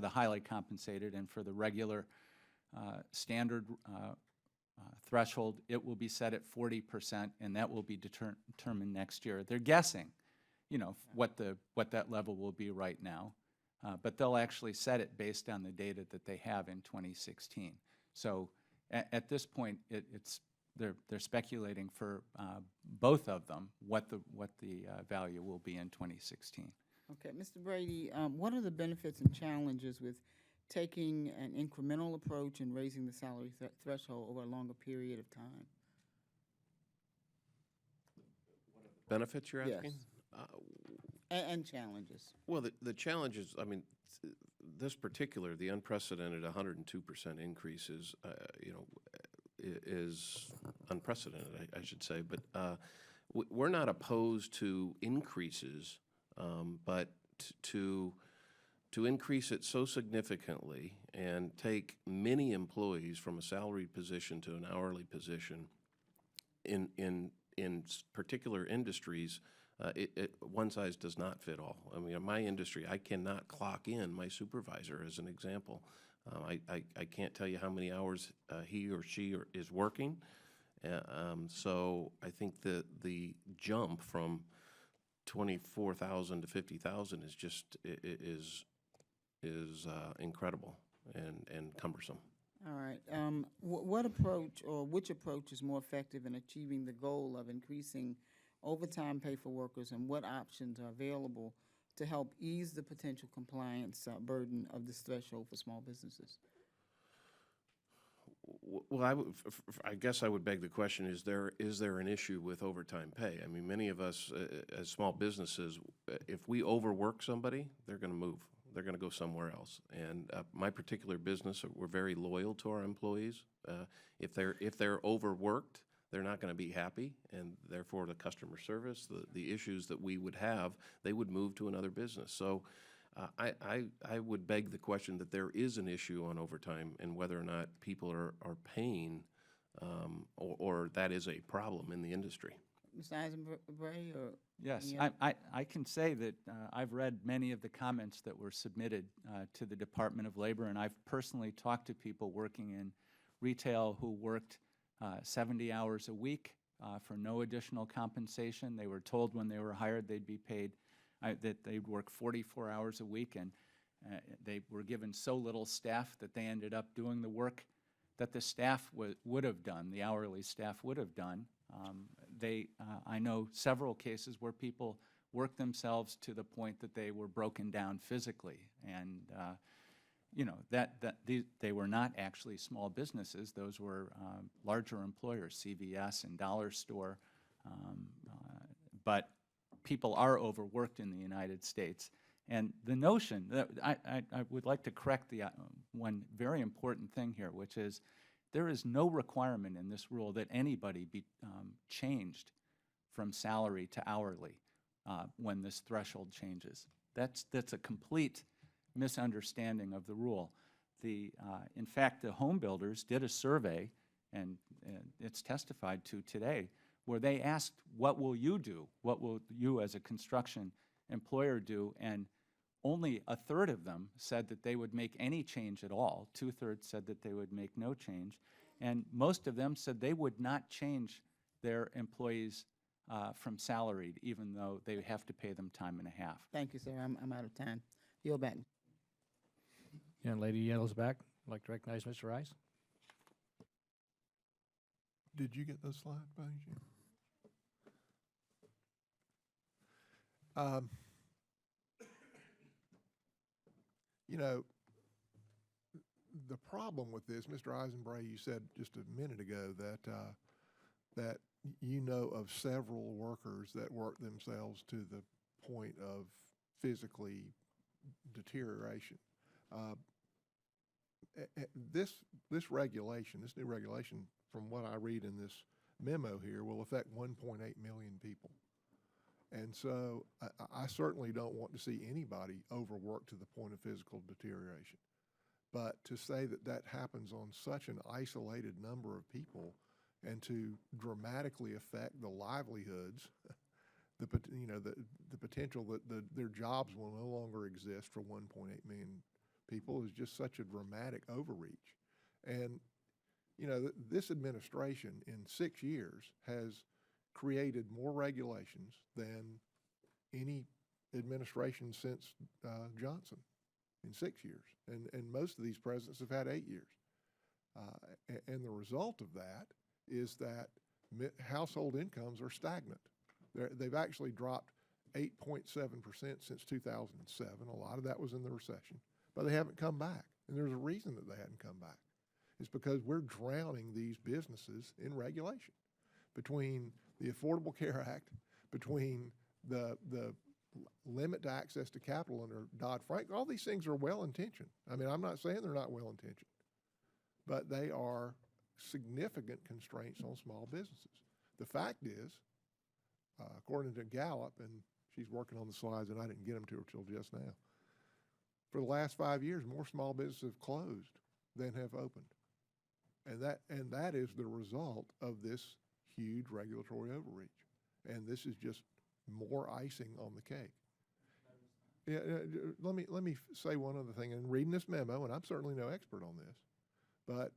highly compensated and for the regular standard threshold, it will be set at 40%, and that will be determined next year. They're guessing, what that level will be right now, but they'll actually set it based on the data that they have in 2016. So at this point, they're speculating for both of them what the value will be in 2016. Okay, Mr. Brady, what are the benefits and challenges with taking an incremental approach and raising the salary threshold over a longer period of time? Benefits you're asking? Yes. And challenges. Well, the challenge is, this particular, the unprecedented 102% increase is, is unprecedented, I should say. But we're not opposed to increases, but to increase it so significantly and take many employees from a salaried position to an hourly position in particular industries, one size does not fit all. In my industry, I cannot clock in my supervisor, as an example. I can't tell you how many hours he or she is working. So I think the jump from 24,000 to 50,000 is just is incredible and cumbersome. All right. What approach or which approach is more effective in achieving the goal of increasing overtime pay for workers, and what options are available to help ease the potential compliance burden of this threshold for small businesses? Well, I guess I would beg the question, is there an issue with overtime pay? Many of us as small businesses, if we overwork somebody, they're going to move. They're going to go somewhere else. And my particular business, we're very loyal to our employees. If they're overworked, they're not going to be happy, and therefore the customer service, the issues that we would have, they would move to another business. So I would beg the question that there is an issue on overtime and whether or not people are paying or that is a problem in the industry. Mr. Eisenbray? Yes, I can say that I've read many of the comments that were submitted to the Department of Labor, and I've personally talked to people working in retail who worked 70 hours a week for no additional compensation. They were told when they were hired they'd be paid, that they'd work 44 hours a week, and they were given so little staff that they ended up doing the work that the staff would have done, the hourly staff would have done. I know several cases where people worked themselves to the point that they were broken down physically, and they were not actually small businesses. Those were larger employers, CVS and Dollar Store, but people are overworked in the United States. And the notion that I would like to correct the one very important thing here, which is there is no requirement in this rule that anybody be changed from salary to hourly when this threshold changes. That's a complete misunderstanding of the rule. In fact, the home builders did a survey and it's testified to today, where they asked, what will you do? What will you as a construction employer do? And only a third of them said that they would make any change at all. 2/3 said that they would make no change. And most of them said they would not change their employees from salaried, even though they have to pay them time and a half. Thank you, sir. I'm out of time. Yield back. Young lady yells back. I'd like to recognize Mr. Rice. Did you get those slides by any chance? You know, the problem with this, Mr. Eisenbray, you said just a minute ago that you know of several workers that work themselves to the point of physically deterioration. This regulation, this new regulation, from what I read in this memo here, will affect 1.8 million people. And so I certainly don't want to see anybody overworked to the point of physical deterioration. But to say that that happens on such an isolated number of people and to dramatically affect the livelihoods, the potential that their jobs will no longer exist for 1.8 million people is just such a dramatic overreach. And this administration in 6 years has created more regulations than any administration since Johnson in 6 years. And most of these presidents have had 8 years. And the result of that is that household incomes are stagnant. They've actually dropped 8.7% since 2007. A lot of that was in the recession, but they haven't come back. And there's a reason that they hadn't come back. It's because we're drowning these businesses in regulation. Between the Affordable Care Act, between the limit to access to capital under Dodd-Frank, all these things are well-intentioned. I mean, I'm not saying they're not well-intentioned, but they are significant constraints on small businesses. The fact is, according to Gallup, and she's working on the slides and I didn't get them to her till just now, for the last 5 years, more small businesses have closed than have opened. And that is the result of this huge regulatory overreach. And this is just more icing on the cake. Yeah, let me say one other thing. In reading this memo, and I'm certainly no expert on this, but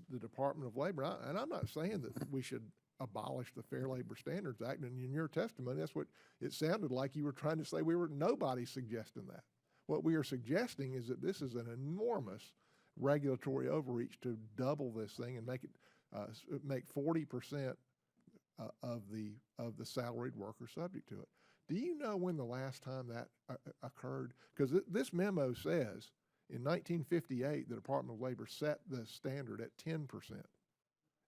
the Department of Labor, and I'm not saying that we should abolish the Fair Labor Standards Act, and in your testimony, that's what it sounded like you were trying to say. Nobody's suggesting that. What we are suggesting is that this is an enormous regulatory overreach to double this thing and make it make 40% of the salaried workers subject to it. Do you know when the last time that occurred? Because this memo says in 1958 the Department of Labor set the standard at 10%,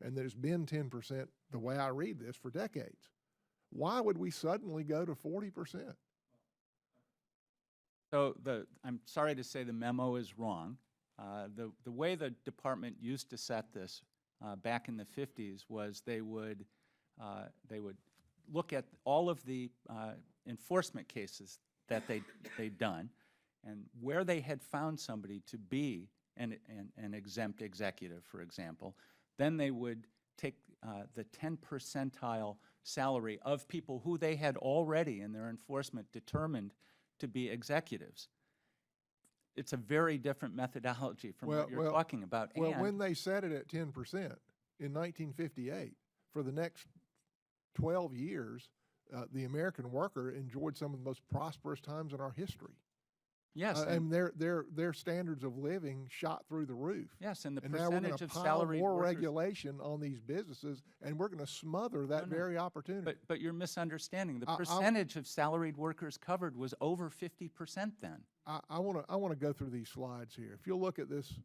and there's been 10% the way I read this for decades. Why would we suddenly go to 40%? So I'm sorry to say the memo is wrong. The way the department used to set this back in the 50s was they would look at all of the enforcement cases that they'd done, and where they had found somebody to be an exempt executive, for example, then they would take the 10 percentile salary of people who they had already in their enforcement determined to be executives. It's a very different methodology from what you're talking about. Well, when they set it at 10% in 1958, for the next 12 years, the American worker enjoyed some of the most prosperous times in our history. Yes, and their standards of living shot through the roof. Yes, and the now we're percentage of pile salaried more workers. regulation on these businesses, and we're going to smother that very opportunity. But you're misunderstanding. The percentage of salaried workers covered was over 50% then. I want to go through these slides here. If you'll look at this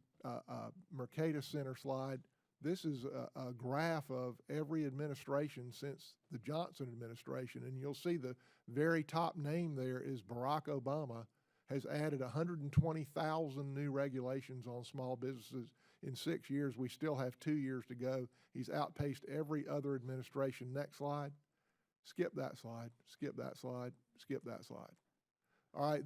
Mercatus Center slide, this is a graph of every administration since the Johnson administration, and you'll see the very top name there is Barack Obama has added 120,000 new regulations on small businesses in 6 years. We still have 2 years to go. He's outpaced every other administration. Next slide. Skip that slide. Skip that slide. Skip that slide. All right,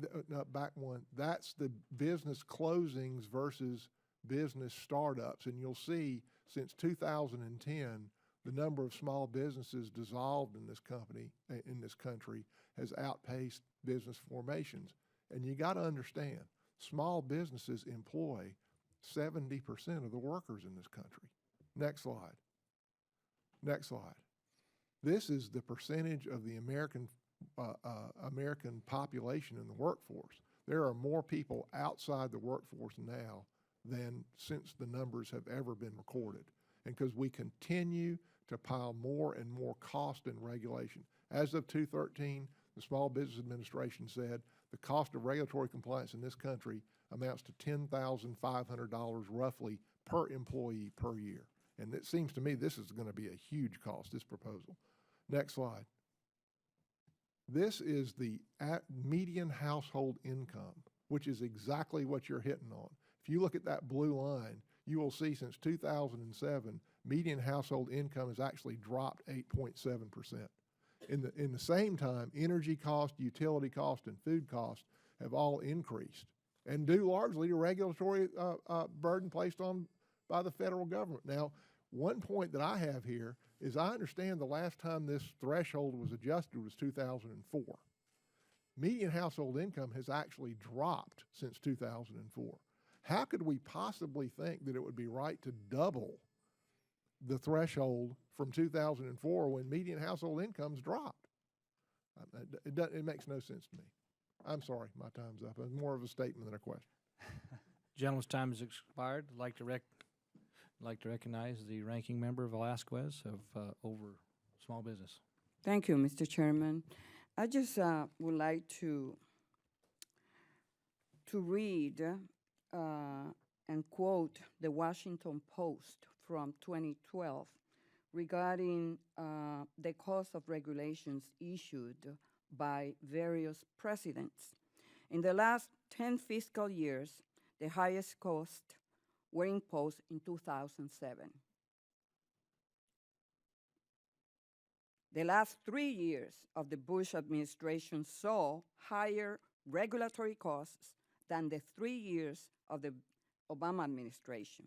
back one. That's the business closings versus business startups, and you'll see since 2010, the number of small businesses dissolved in this country has outpaced business formations. And you got to understand, small businesses employ 70% of the workers in this country. Next slide. Next slide. This is the percentage of the American population in the workforce. There are more people outside the workforce now than since the numbers have ever been recorded. And because we continue to pile more and more cost and regulation. As of 2013, the Small Business Administration said the cost of regulatory compliance in this country amounts to $10,500 roughly per employee per year. And it seems to me this is going to be a huge cost, this proposal. Next slide. This is the median household income, which is exactly what you're hitting on. If you look at that blue line, you will see since 2007, median household income has actually dropped 8.7%. In the same time, energy cost, utility cost, and food cost have all increased, and due largely to regulatory burden placed on by the federal government. Now, one point that I have here is I understand the last time this threshold was adjusted was 2004. Median household income has actually dropped since 2004. How could we possibly think that it would be right to double the threshold from 2004 when median household incomes dropped? It makes no sense to me. I'm sorry, my time's up. It's more of a statement than a question. Gentleman's time has expired. I'd like to recognize the ranking member Velasquez of over small business. Thank you, Mr. Chairman. I just would like to read and quote the Washington Post from 2012 regarding the cost of regulations issued by various presidents. In the last 10 fiscal years, the highest costs were imposed in 2007. The last 3 years of the Bush administration saw higher regulatory costs than the 3 years of the Obama administration.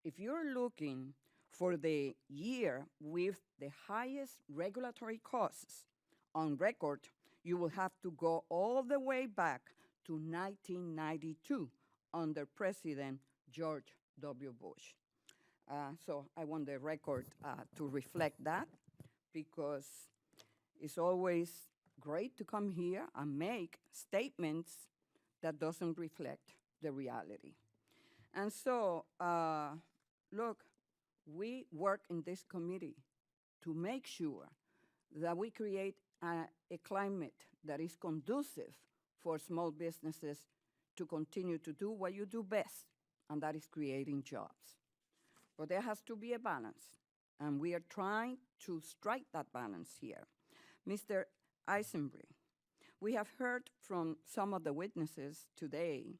If you're looking for the year with the highest regulatory costs on record, you will have to go all the way back to 1992 under President George W. Bush. So I want the record to reflect that, because it's always great to come here and make statements that doesn't reflect the reality. And so, look, we work in this committee to make sure that we create a climate that is conducive for small businesses to continue to do what you do best, and that is creating jobs. But there has to be a balance, and we are trying to strike that balance here. Mr. Eisenberg, we have heard from some of the witnesses today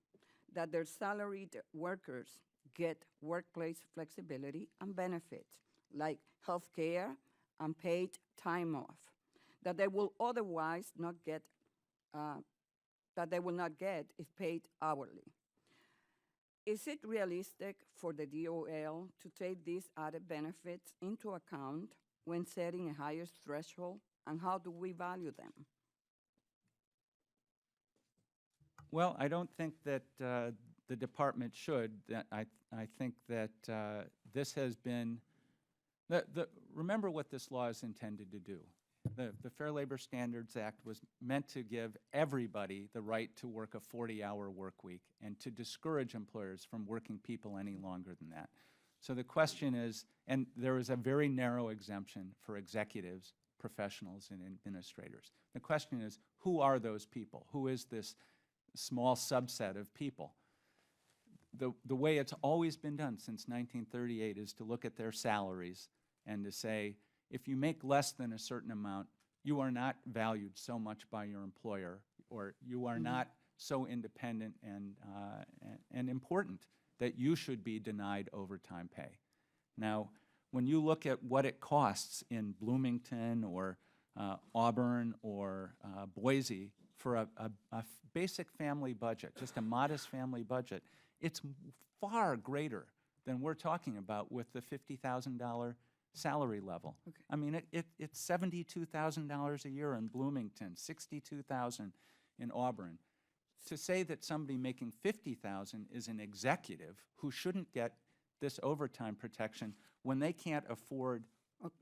that their salaried workers get workplace flexibility and benefits, like health care and paid time off, that they will otherwise not get, if paid hourly. Is it realistic for the DOL to take these added benefits into account when setting a higher threshold, and how do we value them? Well, I don't think that the department should. I think that this has been, remember what this law is intended to do. The Fair Labor Standards Act was meant to give everybody the right to work a 40-hour work week and to discourage employers from working people any longer than that. So the question is, and there is a very narrow exemption for executives, professionals, and administrators. The question is, who are those people? Who is this small subset of people? The way it's always been done since 1938 is to look at their salaries and to say, if you make less than a certain amount, you are not valued so much by your employer, or you are not so independent and important that you should be denied overtime pay. Now, when you look at what it costs in Bloomington or Auburn or Boise for a basic family budget, just a modest family budget, it's far greater than we're talking about with the $50,000 salary level. Okay. I mean, it's $72,000 a year in Bloomington, $62,000 in Auburn. To say that somebody making $50,000 is an executive who shouldn't get this overtime protection when they can't afford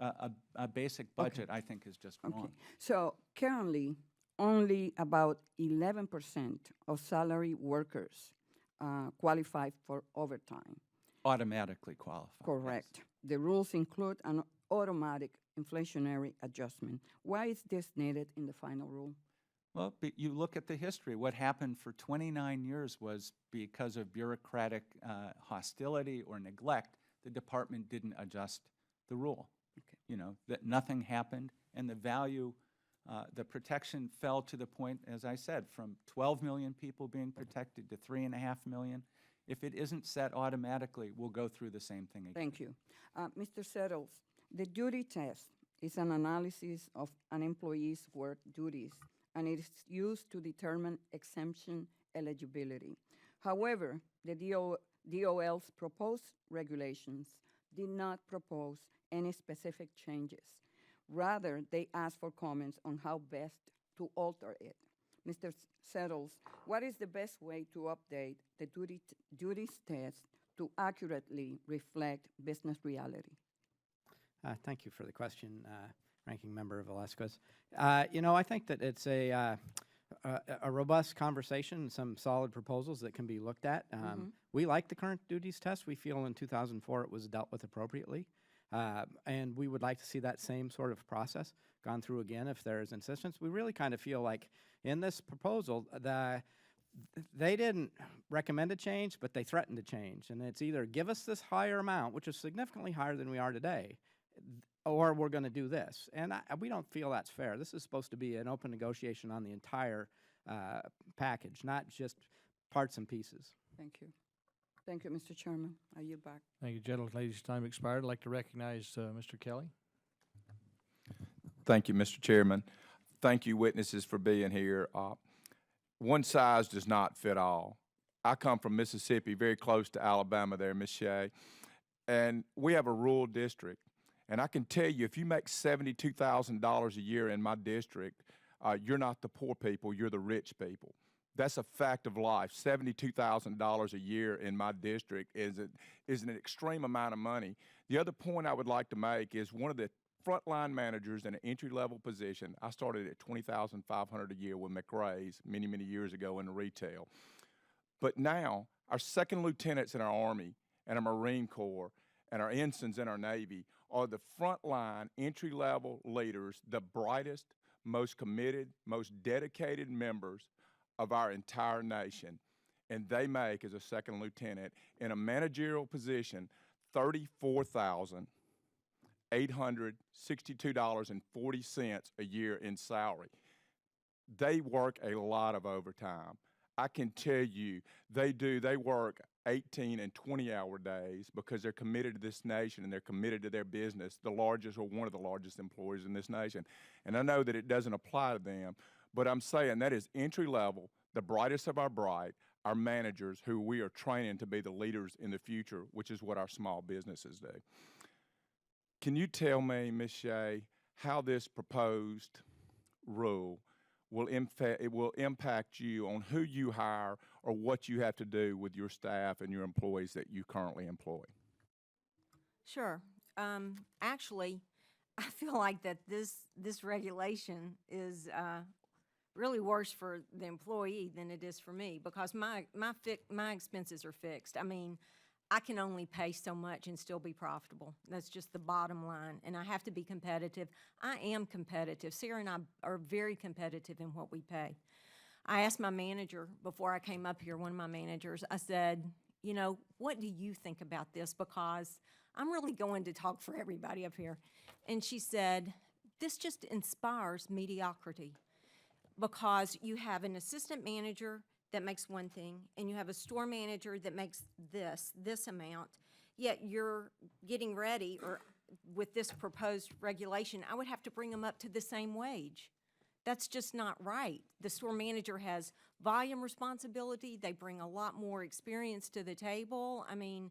a basic budget, I think is just Okay. wrong. So currently, only about 11% of salary workers qualify for overtime. Automatically qualified. yes. Correct. The rules include an automatic inflationary adjustment. Why is this needed in the final rule? Well, you look at the history. What happened for 29 years was because of bureaucratic hostility or neglect, the department didn't adjust the rule. Okay. You know, that nothing happened, and the value, the protection fell to the point, as I said, from 12 million people being protected to 3.5 million. If it isn't set automatically, we'll go through the same thing again. Thank you. Mr. Settles, the duty test is an analysis of an employee's work duties, and it is used to determine exemption eligibility. However, the DOL's proposed regulations did not propose any specific changes. Rather, they asked for comments on how best to alter it. Mr. Settles, what is the best way to update the duties test to accurately reflect business reality? Thank you for the question, Ranking Member Velasquez. You know, I think that it's a robust conversation, some solid proposals that can be looked at. We like the current duties test. We feel in 2004 it was dealt with appropriately. And we would like to see that same sort of process gone through again if there is insistence. We really kind of feel like in this proposal, they didn't recommend a change, but they threatened to change. And it's either give us this higher amount, which is significantly higher than we are today, or we're going to do this. And we don't feel that's fair. This is supposed to be an open negotiation on the entire package, not just parts and pieces. Thank you. Thank you, Mr. Chairman. Are you back? Thank you, gentlemen. Ladies, time expired. I'd like to recognize Mr. Kelly. Thank you, Mr. Chairman. Thank you, witnesses, for being here. One size does not fit all. I come from Mississippi, very close to Alabama there, Ms. Shea, and we have a rural district. And I can tell you, if you make $72,000 a year in my district, you're not the poor people, you're the rich people. That's a fact of life. $72,000 a year in my district is an extreme amount of money. The other point I would like to make is one of the frontline managers in an entry-level position. I started at $20,500 a year with McRae's many, many years ago in retail. But now, our second lieutenants in our Army and our Marine Corps and our ensigns in our Navy are the frontline entry-level leaders, the brightest, most committed, most dedicated members of our entire nation. And they make, as a second lieutenant, in a managerial position, $34,862.40 a year in salary. They work a lot of overtime. I can tell you, they work 18 and 20-hour days because they're committed to this nation and they're committed to their business, the largest or one of the largest employers in this nation. And I know that it doesn't apply to them, but I'm saying that is entry level, the brightest of our bright, our managers who we are training to be the leaders in the future, which is what our small businesses do. Can you tell me, Ms. Shea, how this proposed rule will impact you on who you hire or what you have to do with your staff and your employees that you currently employ? Sure. Actually, I feel like that this regulation is really worse for the employee than it is for me because my expenses are fixed. I mean, I can only pay so much and still be profitable. That's just the bottom line, and I have to be competitive. I am competitive. Sarah and I are very competitive in what we pay. I asked my manager before I came up here, one of my managers, I said, you know, what do you think about this? Because I'm really going to talk for everybody up here. And she said, this just inspires mediocrity because you have an assistant manager that makes one thing, and you have a store manager that makes this amount, yet you're getting ready, or with this proposed regulation, I would have to bring them up to the same wage. That's just not right. The store manager has volume responsibility. They bring a lot more experience to the table. I mean,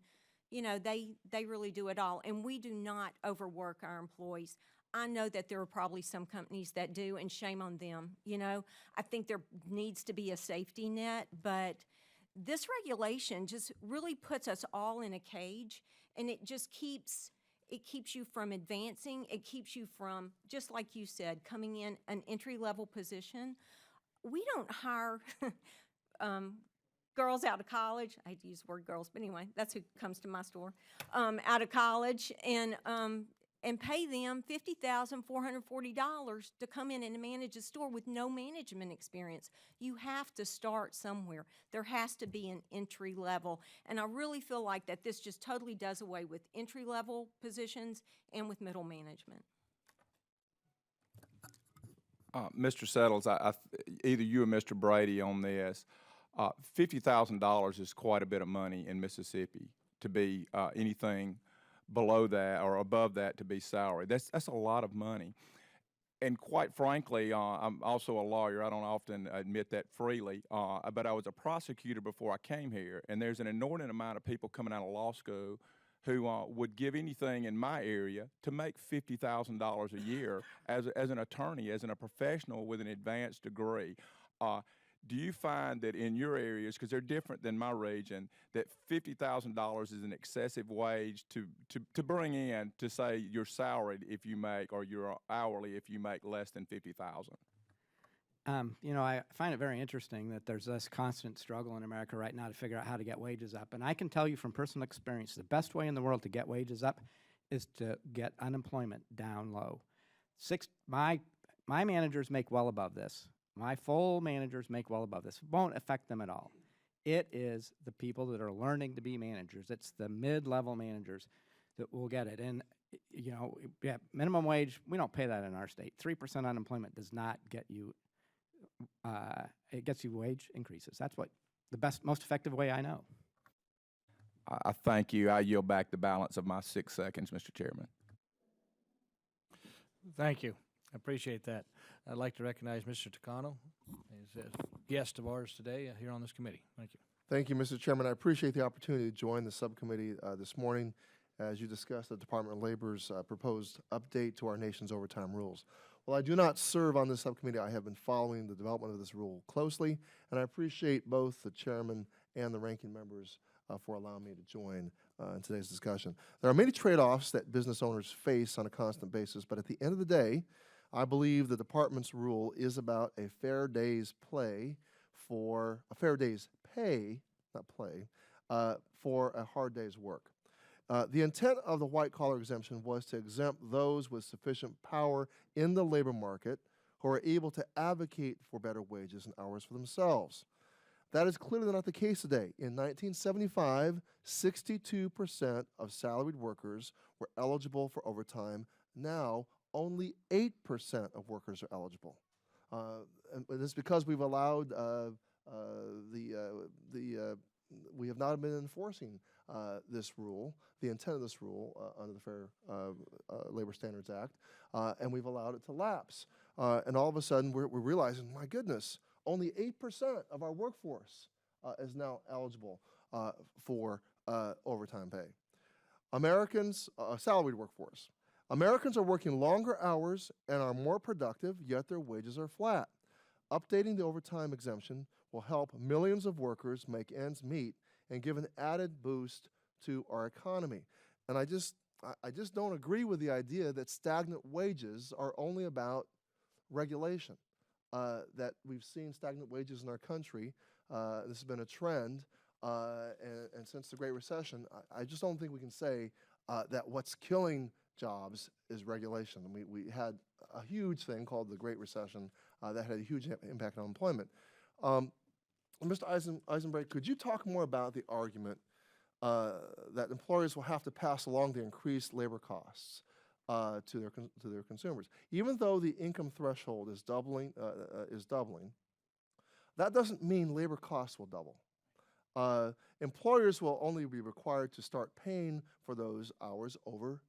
You know, they really do it all. And we do not overwork our employees. I know that there are probably some companies that do, and shame on them. You know, I think there needs to be a safety net, but this regulation just really puts us all in a cage, and it just keeps you from advancing. It keeps you from, just like you said, coming in an entry-level position. We don't hire girls out of college. I hate to use the word girls, but anyway, that's who comes to my store, out of college, and pay them $50,440 to come in and manage a store with no management experience. You have to start somewhere. There has to be an entry level, and I really feel like that this just totally does away with entry level positions and with middle management. Mr. Settles, either you or Mr. Brady on this, $50,000 is quite a bit of money in Mississippi to be anything below that or above that to be salary. That's a lot of money. And quite frankly, I'm also a lawyer. I don't often admit that freely, but I was a prosecutor before I came here, and there's an inordinate amount of people coming out of law school who would give anything in my area to make $50,000 a year as an attorney, as a professional with an advanced degree. Do you find that in your areas, because they're different than my region, that $50,000 is an excessive wage to bring in to say you're salaried if you make, or you're hourly if you make less than $50,000? You know, I find it very interesting that there's this constant struggle in America right now to figure out how to get wages up. And I can tell you from personal experience, the best way in the world to get wages up is to get unemployment down low. My managers make well above this. My full managers make well above this. It won't affect them at all. It is the people that are learning to be managers. It's the mid-level managers that will get it. And, you know, yeah, minimum wage, we don't pay that in our state. 3% unemployment does not get you, it gets you wage increases. That's what the best, most effective way I know. I thank you. I yield back the balance of my 6 seconds, Mr. Chairman. Thank you. I appreciate that. I'd like to recognize Mr. Takano. He's a guest of ours today here on this committee. Thank you. Thank you, Mr. Chairman. I appreciate the opportunity to join the subcommittee this morning as you discuss the Department of Labor's proposed update to our nation's overtime rules. While I do not serve on this subcommittee, I have been following the development of this rule closely, and I appreciate both the chairman and the ranking members for allowing me to join in today's discussion. There are many trade-offs that business owners face on a constant basis, but at the end of the day, I believe the department's rule is about a fair day's pay, not play, for a hard day's work. The intent of the white-collar exemption was to exempt those with sufficient power in the labor market who are able to advocate for better wages and hours for themselves. That is clearly not the case today. In 1975, 62% of salaried workers were eligible for overtime. Now, only 8% of workers are eligible. And it's because we've allowed we have not been enforcing this rule, the intent of this rule under the Fair Labor Standards Act, and we've allowed it to lapse. And all of a sudden, we're realizing, my goodness, only 8% of our workforce is now eligible for overtime pay. Americans, salaried workforce. Americans are working longer hours and are more productive, yet their wages are flat. Updating the overtime exemption will help millions of workers make ends meet and give an added boost to our economy. And I just don't agree with the idea that stagnant wages are only about regulation. That we've seen stagnant wages in our country. This has been a trend, and since the Great Recession, I just don't think we can say that what's killing jobs is regulation. We had a huge thing called the Great Recession that had a huge impact on employment. Mr. Eisenberg, could you talk more about the argument that employers will have to pass along the increased labor costs to their consumers? Even though the income threshold is doubling, that doesn't mean labor costs will double. Employers will only be required to start paying for those hours over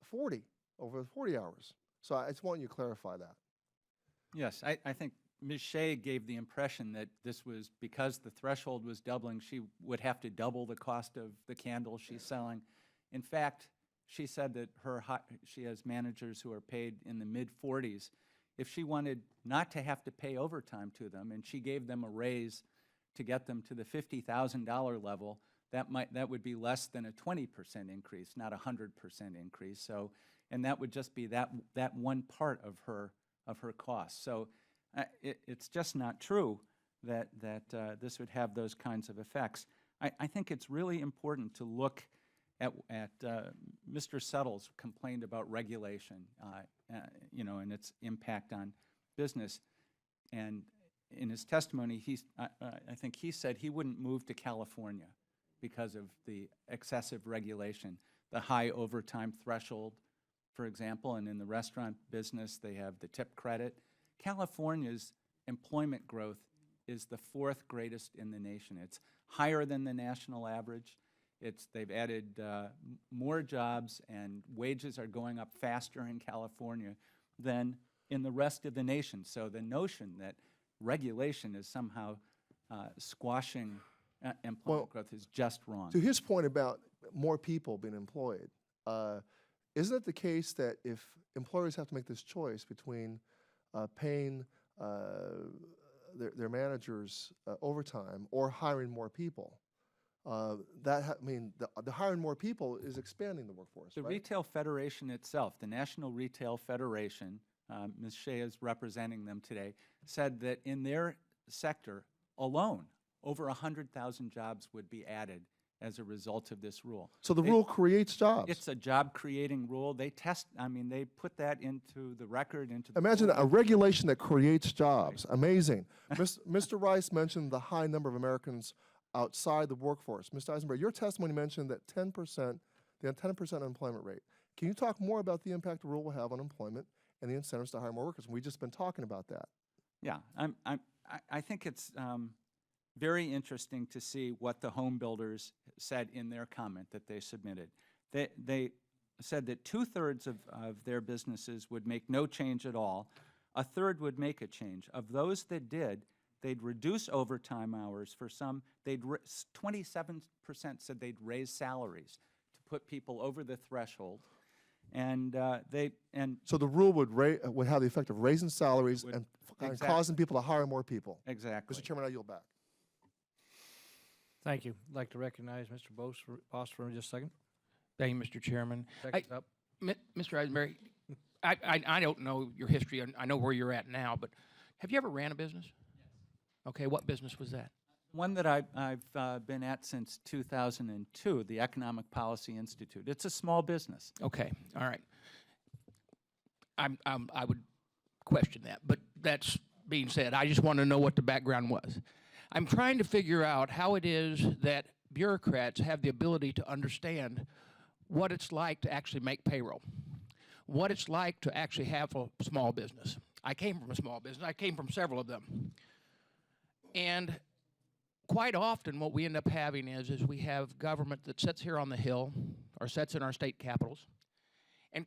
40 hours. So I just want you to clarify that. Yes, I think Ms. Shea gave the impression that this was because the threshold was doubling, she would have to double the cost of the candles she's selling. In fact, she said that she has managers who are paid in the mid-40s. If she wanted not to have to pay overtime to them, and she gave them a raise to get them to the $50,000 level, that would be less than a 20% increase, not a 100% increase. So, and that would just be that one part of her cost. So, it's just not true that this would have those kinds of effects. I think it's really important to look at Mr. Settle's complaint about regulation, and its impact on business. And in his testimony, I think he said he wouldn't move to California because of the excessive regulation, the high overtime threshold, for example, and in the restaurant business, they have the tip credit. California's employment growth is the 4th greatest in the nation. It's higher than the national average. They've added more jobs, and wages are going up faster in California than in the rest of the nation. So the notion that regulation is somehow squashing employment growth is just wrong. To his point about more people being employed, isn't it the case that if employers have to make this choice between paying their managers overtime or hiring more people, the hiring more people is expanding the workforce, The right? Retail Federation itself, the National Retail Federation, Ms. Shea is representing them today, said that in their sector alone, over 100,000 jobs would be added as a result of this rule. So the rule creates jobs. It's a job-creating rule. They put that into the record, into the Imagine rule. a regulation that creates jobs. Amazing. Mr. Rice mentioned the high number of Americans outside the workforce. Mr. Eisenberg, your testimony mentioned that 10% unemployment rate. Can you talk more about the impact the rule will have on employment and the incentives to hire more workers? We've just been talking about that. Yeah, I think it's very interesting to see what the home builders said in their comment that they submitted. They said that 2/3 of their businesses would make no change at all. 1/3 would make a change. Of those that did, they'd reduce overtime hours for some. 27% said they'd raise salaries to put people over the threshold. And so the rule would have the effect of raising salaries and exactly. causing people to hire more people. Exactly. Mr. Chairman, I yield back. Thank you. I'd like to recognize Mr. Boss for just a second. Thank you, Mr. Chairman. Seconds up. Mr. Eisenberg, I don't know your history. I know where you're at now, but have you ever ran a business? Yes. Okay, what business was that? One that I've been at since 2002, the Economic Policy Institute. It's a small business. Okay, all right. I would question that, but that's being said. I just want to know what the background was. I'm trying to figure out how it is that bureaucrats have the ability to understand what it's like to actually make payroll, what it's like to actually have a small business. I came from a small business. I came from several of them. And quite often what we end up having is we have government that sits here on the Hill or sits in our state capitals and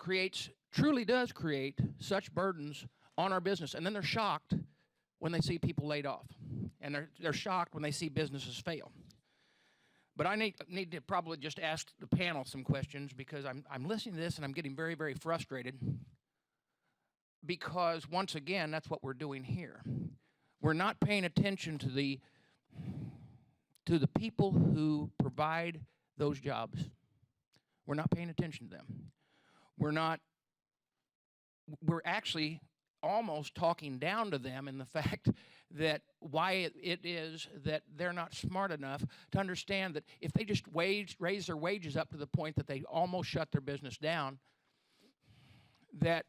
truly does create such burdens on our business. And then they're shocked when they see people laid off. And they're shocked when they see businesses fail. But I need to probably just ask the panel some questions, because I'm listening to this and I'm getting very, very frustrated, because once again, that's what we're doing here. We're not paying attention to the people who provide those jobs. We're not paying attention to them. We're actually almost talking down to them in the fact that why it is that they're not smart enough to understand that if they just raise their wages up to the point that they almost shut their business down, that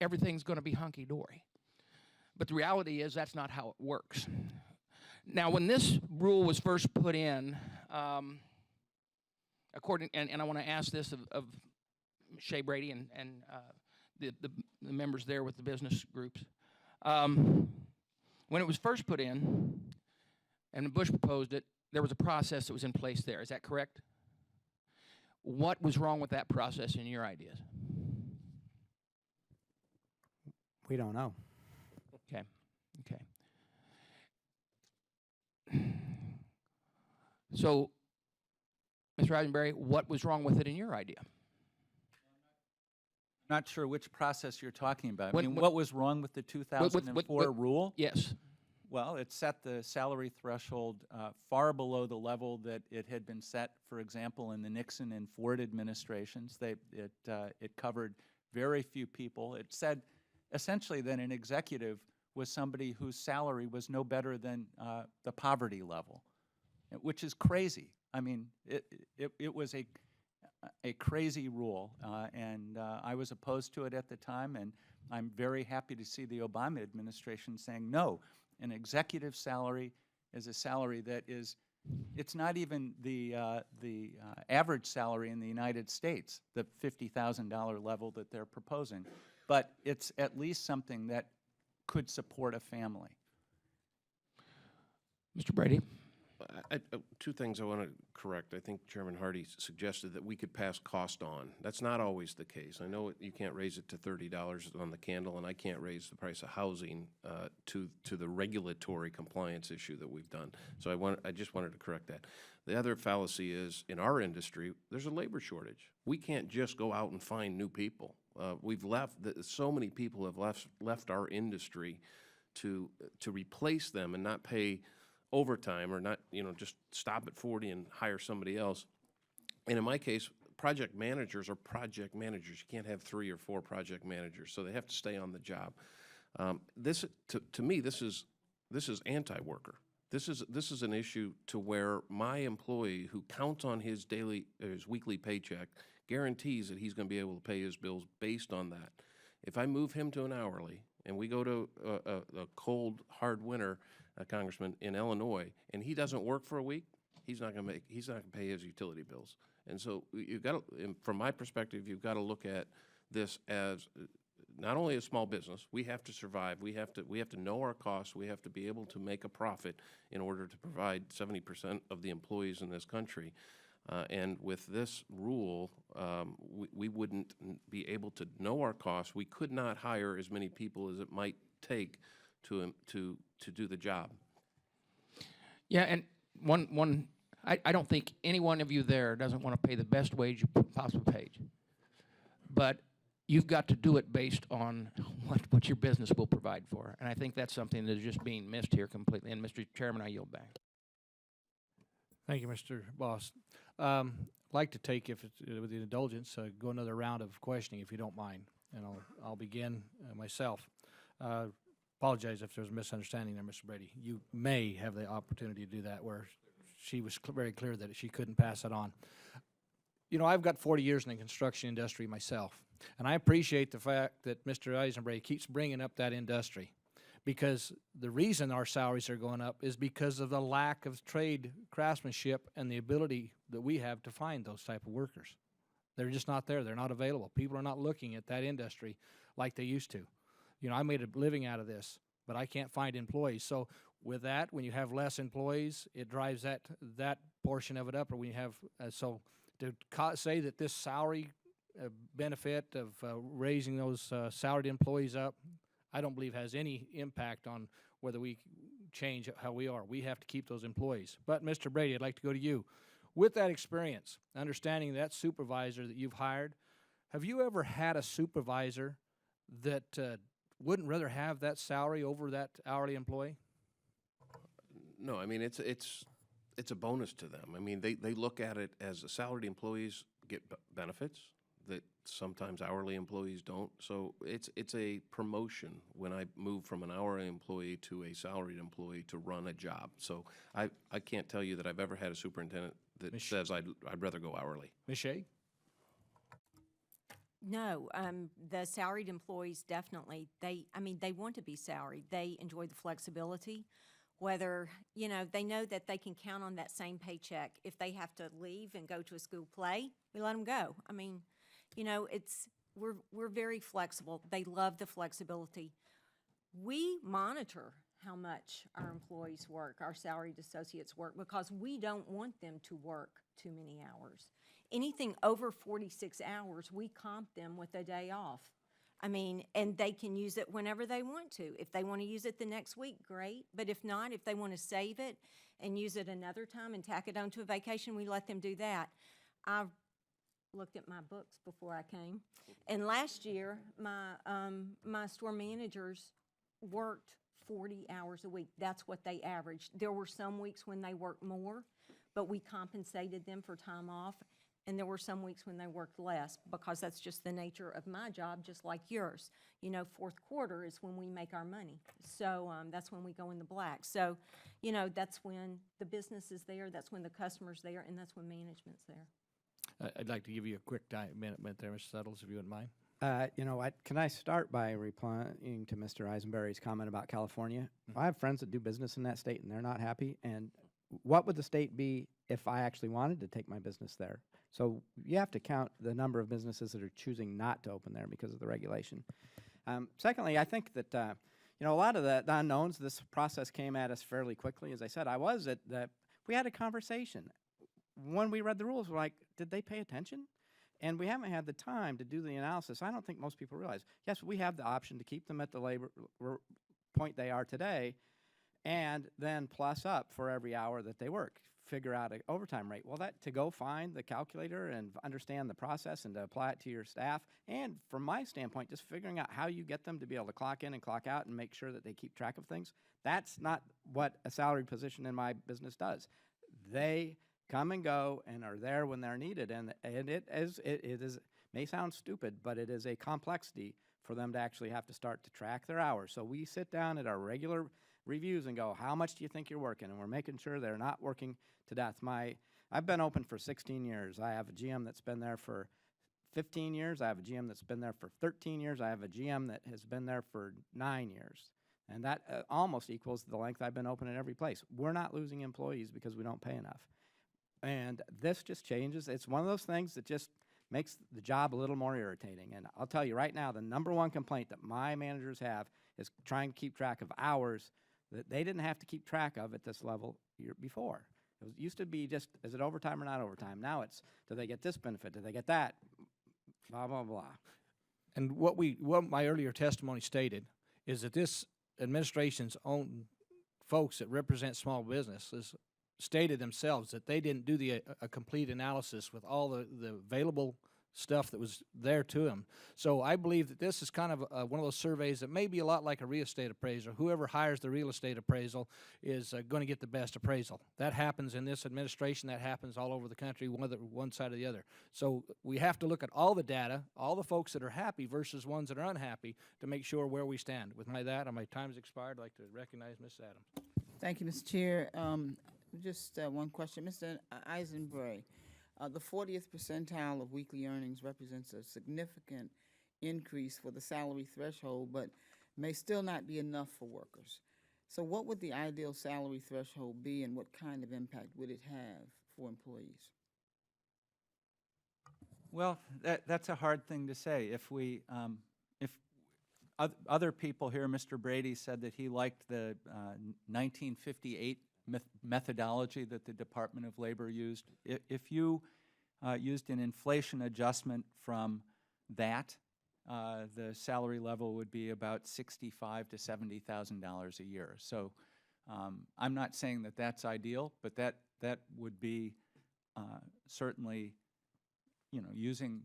everything's going to be hunky-dory. But the reality is that's not how it works. Now, when this rule was first put in, and I want to ask this of Shea Brady and the members there with the business groups. When it was first put in, and Bush proposed it, there was a process that was in place there. Is that correct? What was wrong with that process in your ideas? We don't know. Okay. So, Mr. Eisenberry, what was wrong with it in your idea? Not sure which process you're talking about. When- I mean, when- what was wrong with the 2004 rule? Yes. Well, it set the salary threshold far below the level that it had been set, for example, in the Nixon and Ford administrations. It covered very few people. It said essentially that an executive was somebody whose salary was no better than the poverty level, which is crazy. I mean, it was a crazy rule, and I was opposed to it at the time, and I'm very happy to see the Obama administration saying, no, an executive salary is a salary that is, it's not even the average salary in the United States, the $50,000 level that they're proposing, but it's at least something that could support a family. Mr. Brady? Two things I want to correct. I think Chairman Hardy suggested that we could pass cost on. That's not always the case. I know you can't raise it to $30 on the candle, and I can't raise the price of housing to the regulatory compliance issue that we've done. So I just wanted to correct that. The other fallacy is, in our industry, there's a labor shortage. We can't just go out and find new people. So many people have left our industry to replace them and not pay overtime, or not, just stop at 40 and hire somebody else. And in my case, project managers are project managers. You can't have 3 or 4 project managers, so they have to stay on the job. To me, this is anti-worker. This is an issue to where my employee who counts on his weekly paycheck guarantees that he's going to be able to pay his bills based on that. If I move him to an hourly and we go to a cold, hard winter, Congressman, in Illinois, and he doesn't work for a week, he's not going to pay his utility bills. And so you've got to, from my perspective, you've got to look at this as not only a small business. We have to survive. We have to know our costs. We have to be able to make a profit in order to provide 70% of the employees in this country. And with this rule, we wouldn't be able to know our costs. We could not hire as many people as it might take to do the job. Yeah, and I don't think any one of you there doesn't want to pay the best wage you possibly paid. But you've got to do it based on what your business will provide for. And I think that's something that is just being missed here completely. And Mr. Chairman, I yield back. Thank you, Mr. Boss. I'd like to take, if it's with the indulgence, go another round of questioning, if you don't mind, and I'll begin myself. Apologize if there's a misunderstanding there, Mr. Brady. You may have the opportunity to do that, where she was very clear that she couldn't pass it on. I've got 40 years in the construction industry myself, and I appreciate the fact that Mr. Eisenberry keeps bringing up that industry, because the reason our salaries are going up is because of the lack of trade craftsmanship and the ability that we have to find those type of workers. They're just not there. They're not available. People are not looking at that industry like they used to. I made a living out of this, but I can't find employees. So with that, when you have less employees, it drives that portion of it up. Or when you have so to say that this salary benefit of raising those salaried employees up, I don't believe has any impact on whether we change how we are. We have to keep those employees. But Mr. Brady, I'd like to go to you. With that experience, understanding that supervisor that you've hired, have you ever had a supervisor that wouldn't rather have that salary over that hourly employee? No, I mean, it's a bonus to them. I mean, they look at it as salaried employees get benefits that sometimes hourly employees don't. So it's a promotion when I move from an hourly employee to a salaried employee to run a job. So I can't tell you that I've ever had a superintendent that says I'd rather go hourly. Ms. Shea? No, the salaried employees definitely, they want to be salaried. They enjoy the flexibility, whether, they know that they can count on that same paycheck. If they have to leave and go to a school play, we let them go. I mean, we're very flexible. They love the flexibility. We monitor how much our employees work, our salaried associates work, because we don't want them to work too many hours. Anything over 46 hours, we comp them with a day off. I mean, and they can use it whenever they want to. If they want to use it the next week, great. But if not, if they want to save it and use it another time and tack it onto a vacation, we let them do that. I've looked at my books before I came, and last year, my store managers worked 40 hours a week. That's what they averaged. There were some weeks when they worked more, but we compensated them for time off. And there were some weeks when they worked less, because that's just the nature of my job, just like yours. You know, fourth quarter is when we make our money. So that's when we go in the black. So, you know, that's when the business is there, that's when the customer's there, and that's when management's there. I'd like to give you a quick minute there, Mr. Settles, if you wouldn't mind. Can I start by replying to Mr. Eisenberry's comment about California? I have friends that do business in that state, and they're not happy. And what would the state be if I actually wanted to take my business there? So you have to count the number of businesses that are choosing not to open there because of the regulation. Secondly, I think that a lot of the unknowns, this process came at us fairly quickly. As I said, we had a conversation. When we read the rules, we're like, did they pay attention? And we haven't had the time to do the analysis. I don't think most people realize. Yes, we have the option to keep them at the labor point they are today, and then plus up for every hour that they work. Figure out an overtime rate. Well, to go find the calculator and understand the process and to apply it to your staff, and from my standpoint, just figuring out how you get them to be able to clock in and clock out and make sure that they keep track of things. That's not what a salaried position in my business does. They come and go and are there when they're needed, and it may sound stupid, but it is a complexity for them to actually have to start to track their hours. So we sit down at our regular reviews and go, how much do you think you're working? And we're making sure they're not working to death. I've been open for 16 years. I have a GM that's been there for 15 years. I have a GM that's been there for 13 years. I have a GM that has been there for 9 years. And that almost equals the length I've been open at every place. We're not losing employees because we don't pay enough. And this just changes. It's one of those things that just makes the job a little more irritating. And I'll tell you right now, the number one complaint that my managers have is trying to keep track of hours that they didn't have to keep track of at this level before. It used to be just, is it overtime or not overtime? Now it's, do they get this benefit? Do they get that? Blah, blah, blah. And what my earlier testimony stated is that this administration's own folks that represent small businesses stated themselves that they didn't do a complete analysis with all the available stuff that was there to them. So I believe that this is kind of one of those surveys that may be a lot like a real estate appraiser. Whoever hires the real estate appraisal is going to get the best appraisal. That happens in this administration. That happens all over the country, whether one side or the other. So we have to look at all the data, all the folks that are happy versus ones that are unhappy to make sure where we stand. With my time has expired. I'd like to recognize Ms. Adams. Thank you, Mr. Chair. Just one question. Mr. Eisenbray, the 40th percentile of weekly earnings represents a significant increase for the salary threshold, but may still not be enough for workers. So what would the ideal salary threshold be, and what kind of impact would it have for employees? Well, that's a hard thing to say. If other people here, Mr. Brady said that he liked the 1958 methodology that the Department of Labor used. If you used an inflation adjustment from that, the salary level would be about $65,000 to $70,000 a year. So I'm not saying that that's ideal, but that would be certainly, using,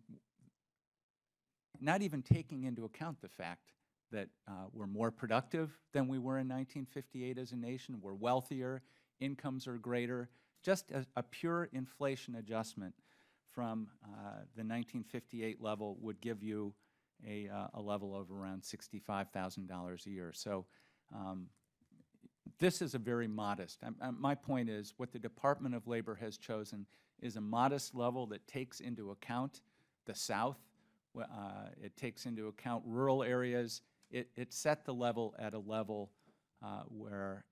not even taking into account the fact that we're more productive than we were in 1958 as a nation, we're wealthier, incomes are greater. Just a pure inflation adjustment from the 1958 level would give you a level of around $65,000 a year. So this is a very modest. My point is what the Department of Labor has chosen is a modest level that takes into account the South. It takes into account rural areas. It set the level at a level where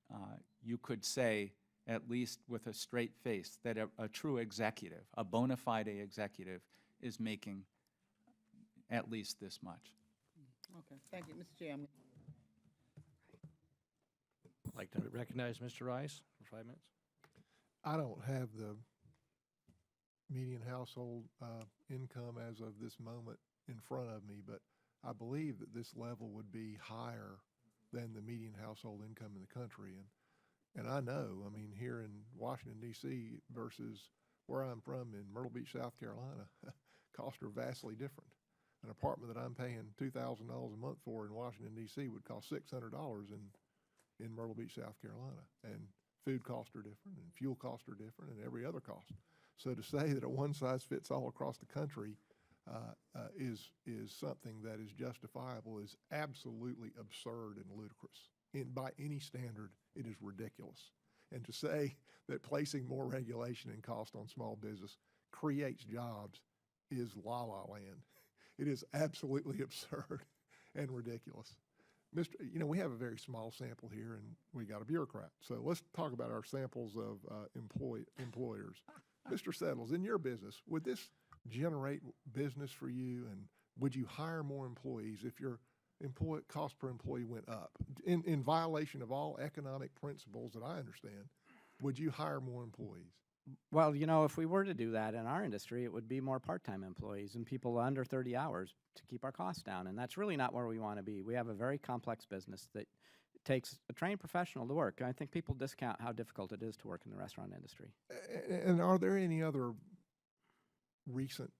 you could say, at least with a straight face, that a true executive, a bona fide executive, is making at least this much. Okay, thank you, Mr. Chairman. I'd like to recognize Mr. Rice for 5 minutes. I don't have the median household income as of this moment in front of me, but I believe that this level would be higher than the median household income in the country. And I know, I mean, here in Washington, D.C. versus where I'm from in Myrtle Beach, South Carolina, costs are vastly different. An apartment that I'm paying $2,000 a month for in Washington, D.C. would cost $600 in Myrtle Beach, South Carolina. And food costs are different, and fuel costs are different, and every other cost. So to say that a one-size-fits-all across the country is something that is justifiable is absolutely absurd and ludicrous. By any standard, it is ridiculous. And to say that placing more regulation and cost on small business creates jobs is la-la land. It is absolutely absurd and ridiculous. We have a very small sample here, and we got a bureaucrat. So let's talk about our samples of employers. Mr. Settles, in your business, would this generate business for you, and would you hire more employees if your cost per employee went up? In violation of all economic principles that I understand, would you hire more employees? Well, if we were to do that in our industry, it would be more part-time employees and people under 30 hours to keep our costs down. And that's really not where we want to be. We have a very complex business that takes a trained professional to work. I think people discount how difficult it is to work in the restaurant industry. And are there any other recent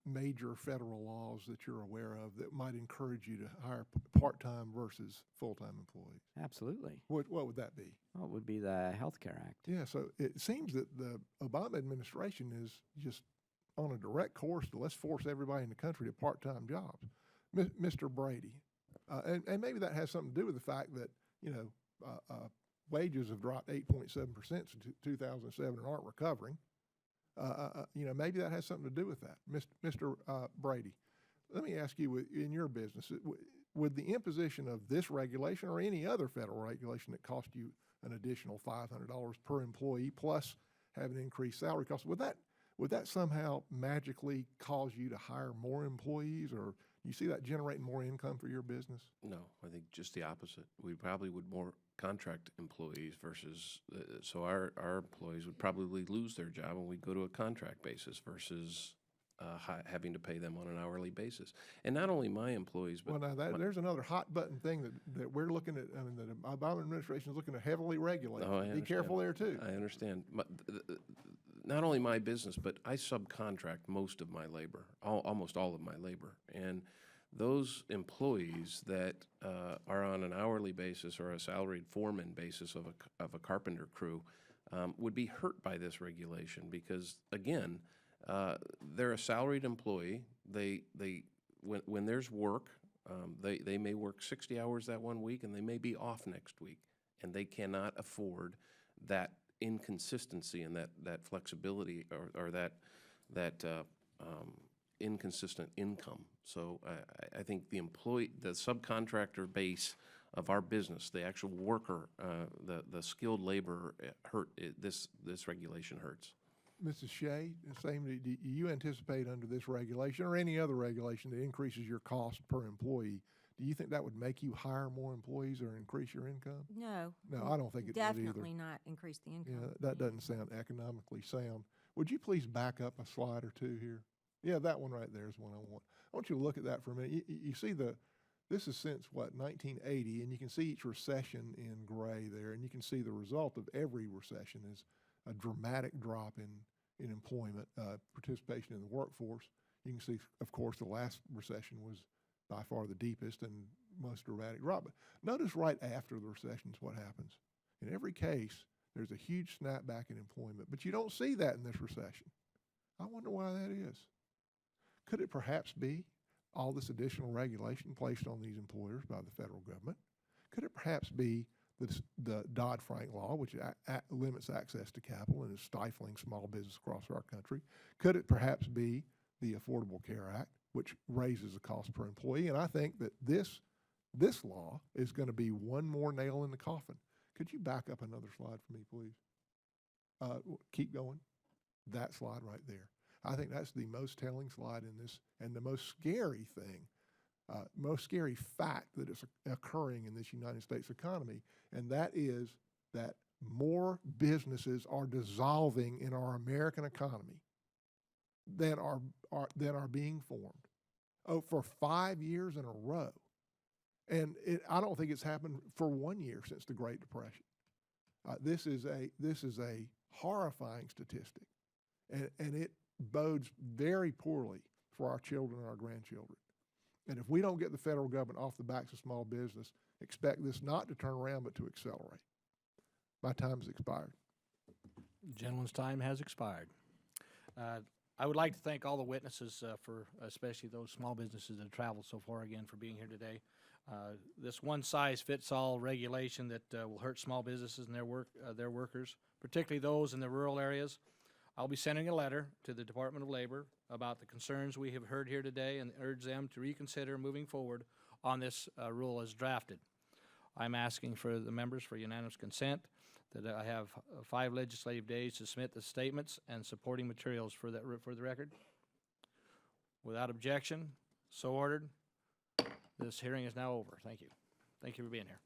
major federal laws that you're aware of that might encourage you to hire part-time versus full-time employees? Absolutely. What would that be? Well, it would be the Health Care Act. Yeah, so it seems that the Obama administration is just on a direct course to let's force everybody in the country to part-time jobs. Mr. Brady, and maybe that has something to do with the fact that, wages have dropped 8.7% since 2007 and aren't recovering. Maybe that has something to do with that. Mr. Brady, let me ask you, in your business, would the imposition of this regulation or any other federal regulation that cost you an additional $500 per employee plus have an increased salary cost, would that somehow magically cause you to hire more employees, or do you see that generating more income for your business? No, I think just the opposite. We probably would more contract employees versus, so our employees would probably lose their job and we'd go to a contract basis versus having to pay them on an hourly basis. And not only my employees, but well, now there's another hot button thing that we're looking at. I mean, the Obama administration is looking to heavily regulate. Oh, Be careful there too. I understand. But not only my business, but I subcontract most of my labor, almost all of my labor, and those employees that are on an hourly basis or a salaried foreman basis of a carpenter crew would be hurt by this regulation because, again, they're a salaried employee. When there's work, they may work 60 hours that one week and they may be off next week, and they cannot afford that inconsistency and that flexibility or that inconsistent income. So I think the subcontractor base of our business, the actual worker, the skilled labor, this regulation hurts. Mrs. Shea, do you anticipate under this regulation or any other regulation that increases your cost per employee, do you think that would make you hire more employees or increase your income? No. No, I don't think it would either. Definitely not increase the income. Yeah, that doesn't sound economically sound. Would you please back up a slide or two here? Yeah, that one right there is one I want. I want you to look at that for a minute. You see this is since, 1980, and you can see each recession in gray there, and you can see the result of every recession is a dramatic drop in employment, participation in the workforce. You can see, of course, the last recession was by far the deepest and most dramatic drop. But notice right after the recessions what happens. In every case, there's a huge snapback in employment, but you don't see that in this recession. I wonder why that is. Could it perhaps be all this additional regulation placed on these employers by the federal government? Could it perhaps be the Dodd-Frank law, which limits access to capital and is stifling small business across our country? Could it perhaps be the Affordable Care Act, which raises the cost per employee? And I think that this law is going to be one more nail in the coffin. Could you back up another slide for me, please? Keep going. That slide right there. I think that's the most telling slide in this, and the most scary thing, most scary fact that is occurring in this United States economy, and that is that more businesses are dissolving in our American economy than are being formed. for 5 years in a row. And I don't think it's happened for 1 year since the Great Depression. This is a horrifying statistic, and it bodes very poorly for our children and our grandchildren. And if we don't get the federal government off the backs of small business, expect this not to turn around but to accelerate. My time has expired. Gentleman's time has expired. I would like to thank all the witnesses for, especially those small businesses that have traveled so far again, for being here today. This one-size-fits-all regulation that will hurt small businesses and their workers, particularly those in the rural areas. I'll be sending a letter to the Department of Labor about the concerns we have heard here today and urge them to reconsider moving forward on this rule as drafted. I'm asking for the members for unanimous consent that I have 5 legislative days to submit the statements and supporting materials for the record. Without objection, so ordered. This hearing is now over. Thank you. Thank you for being here.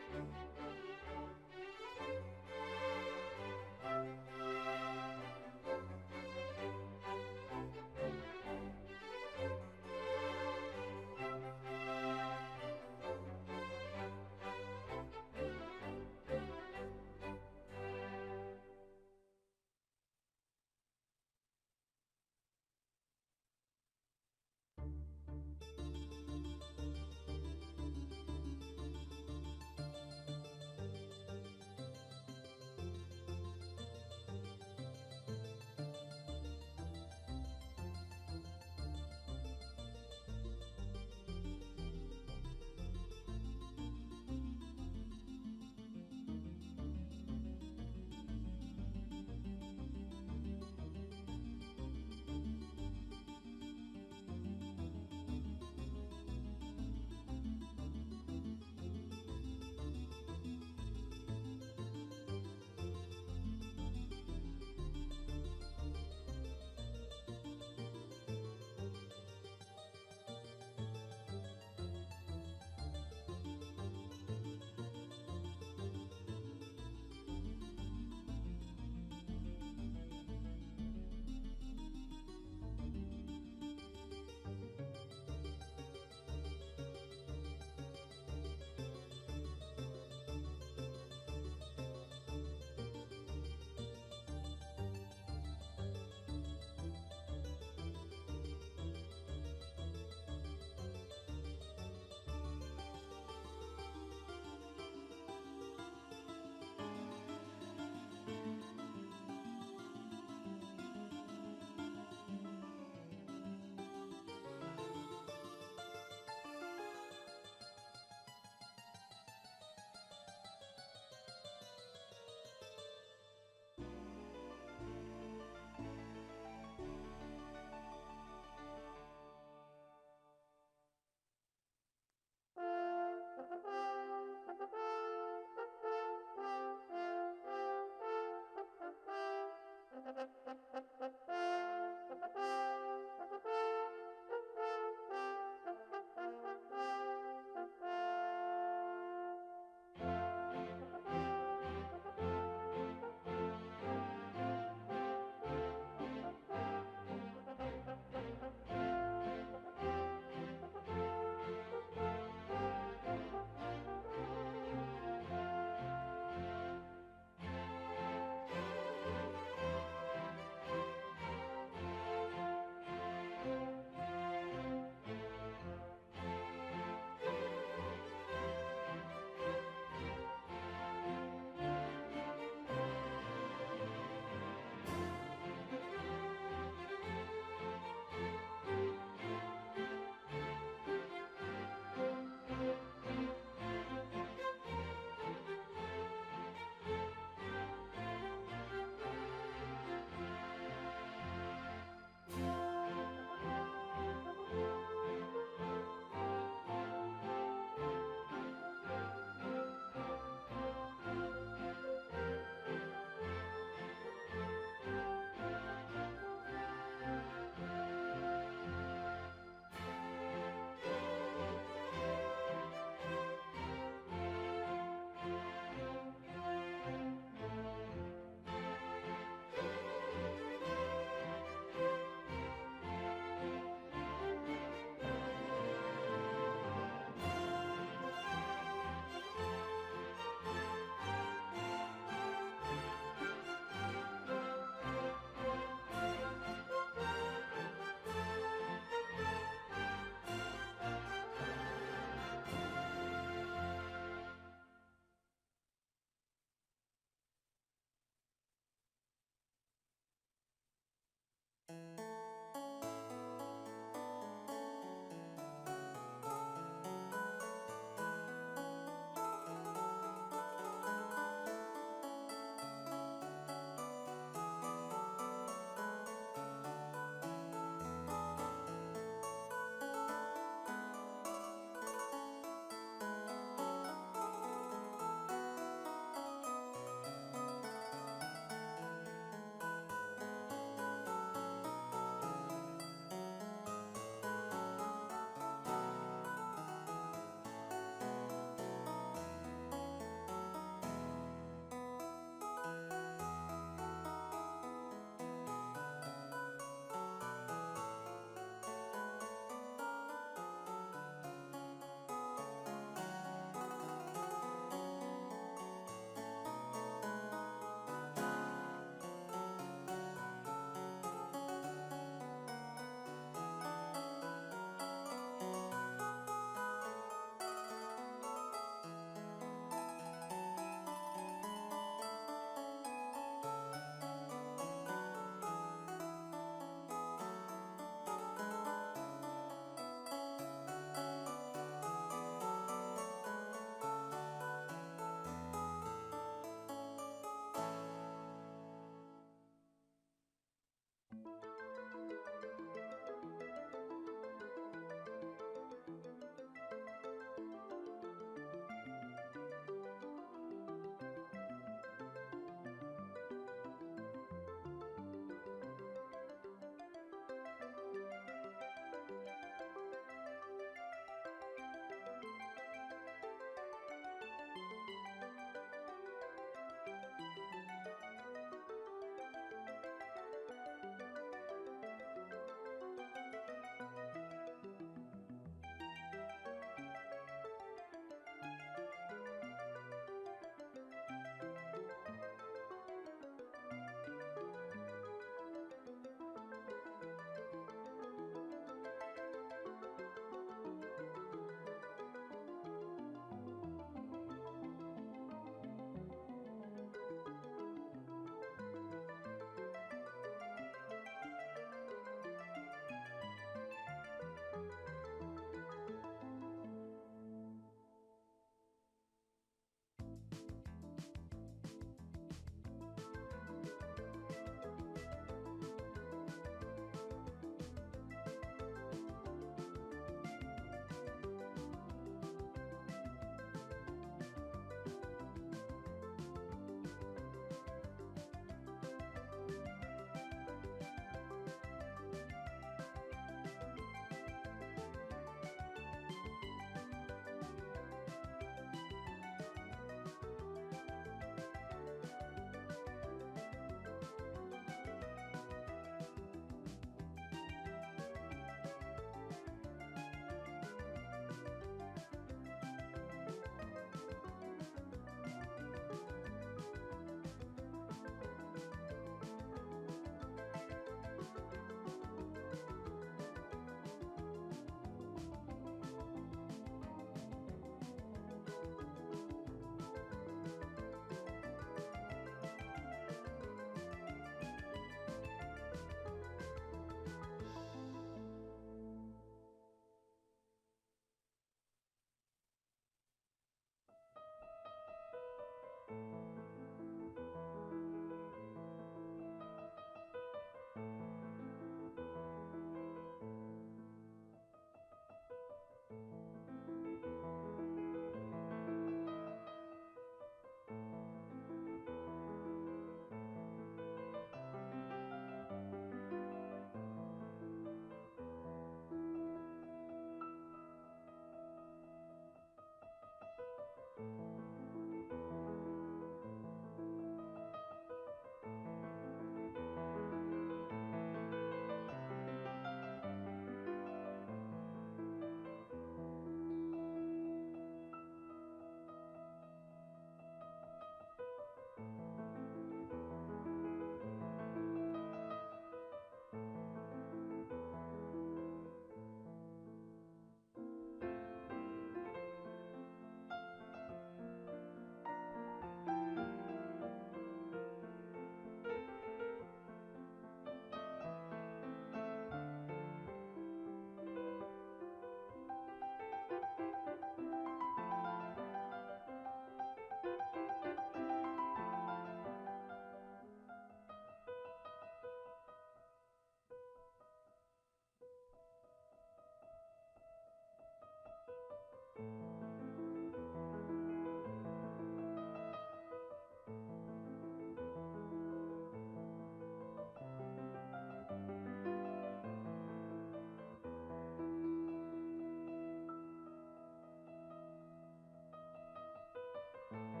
you.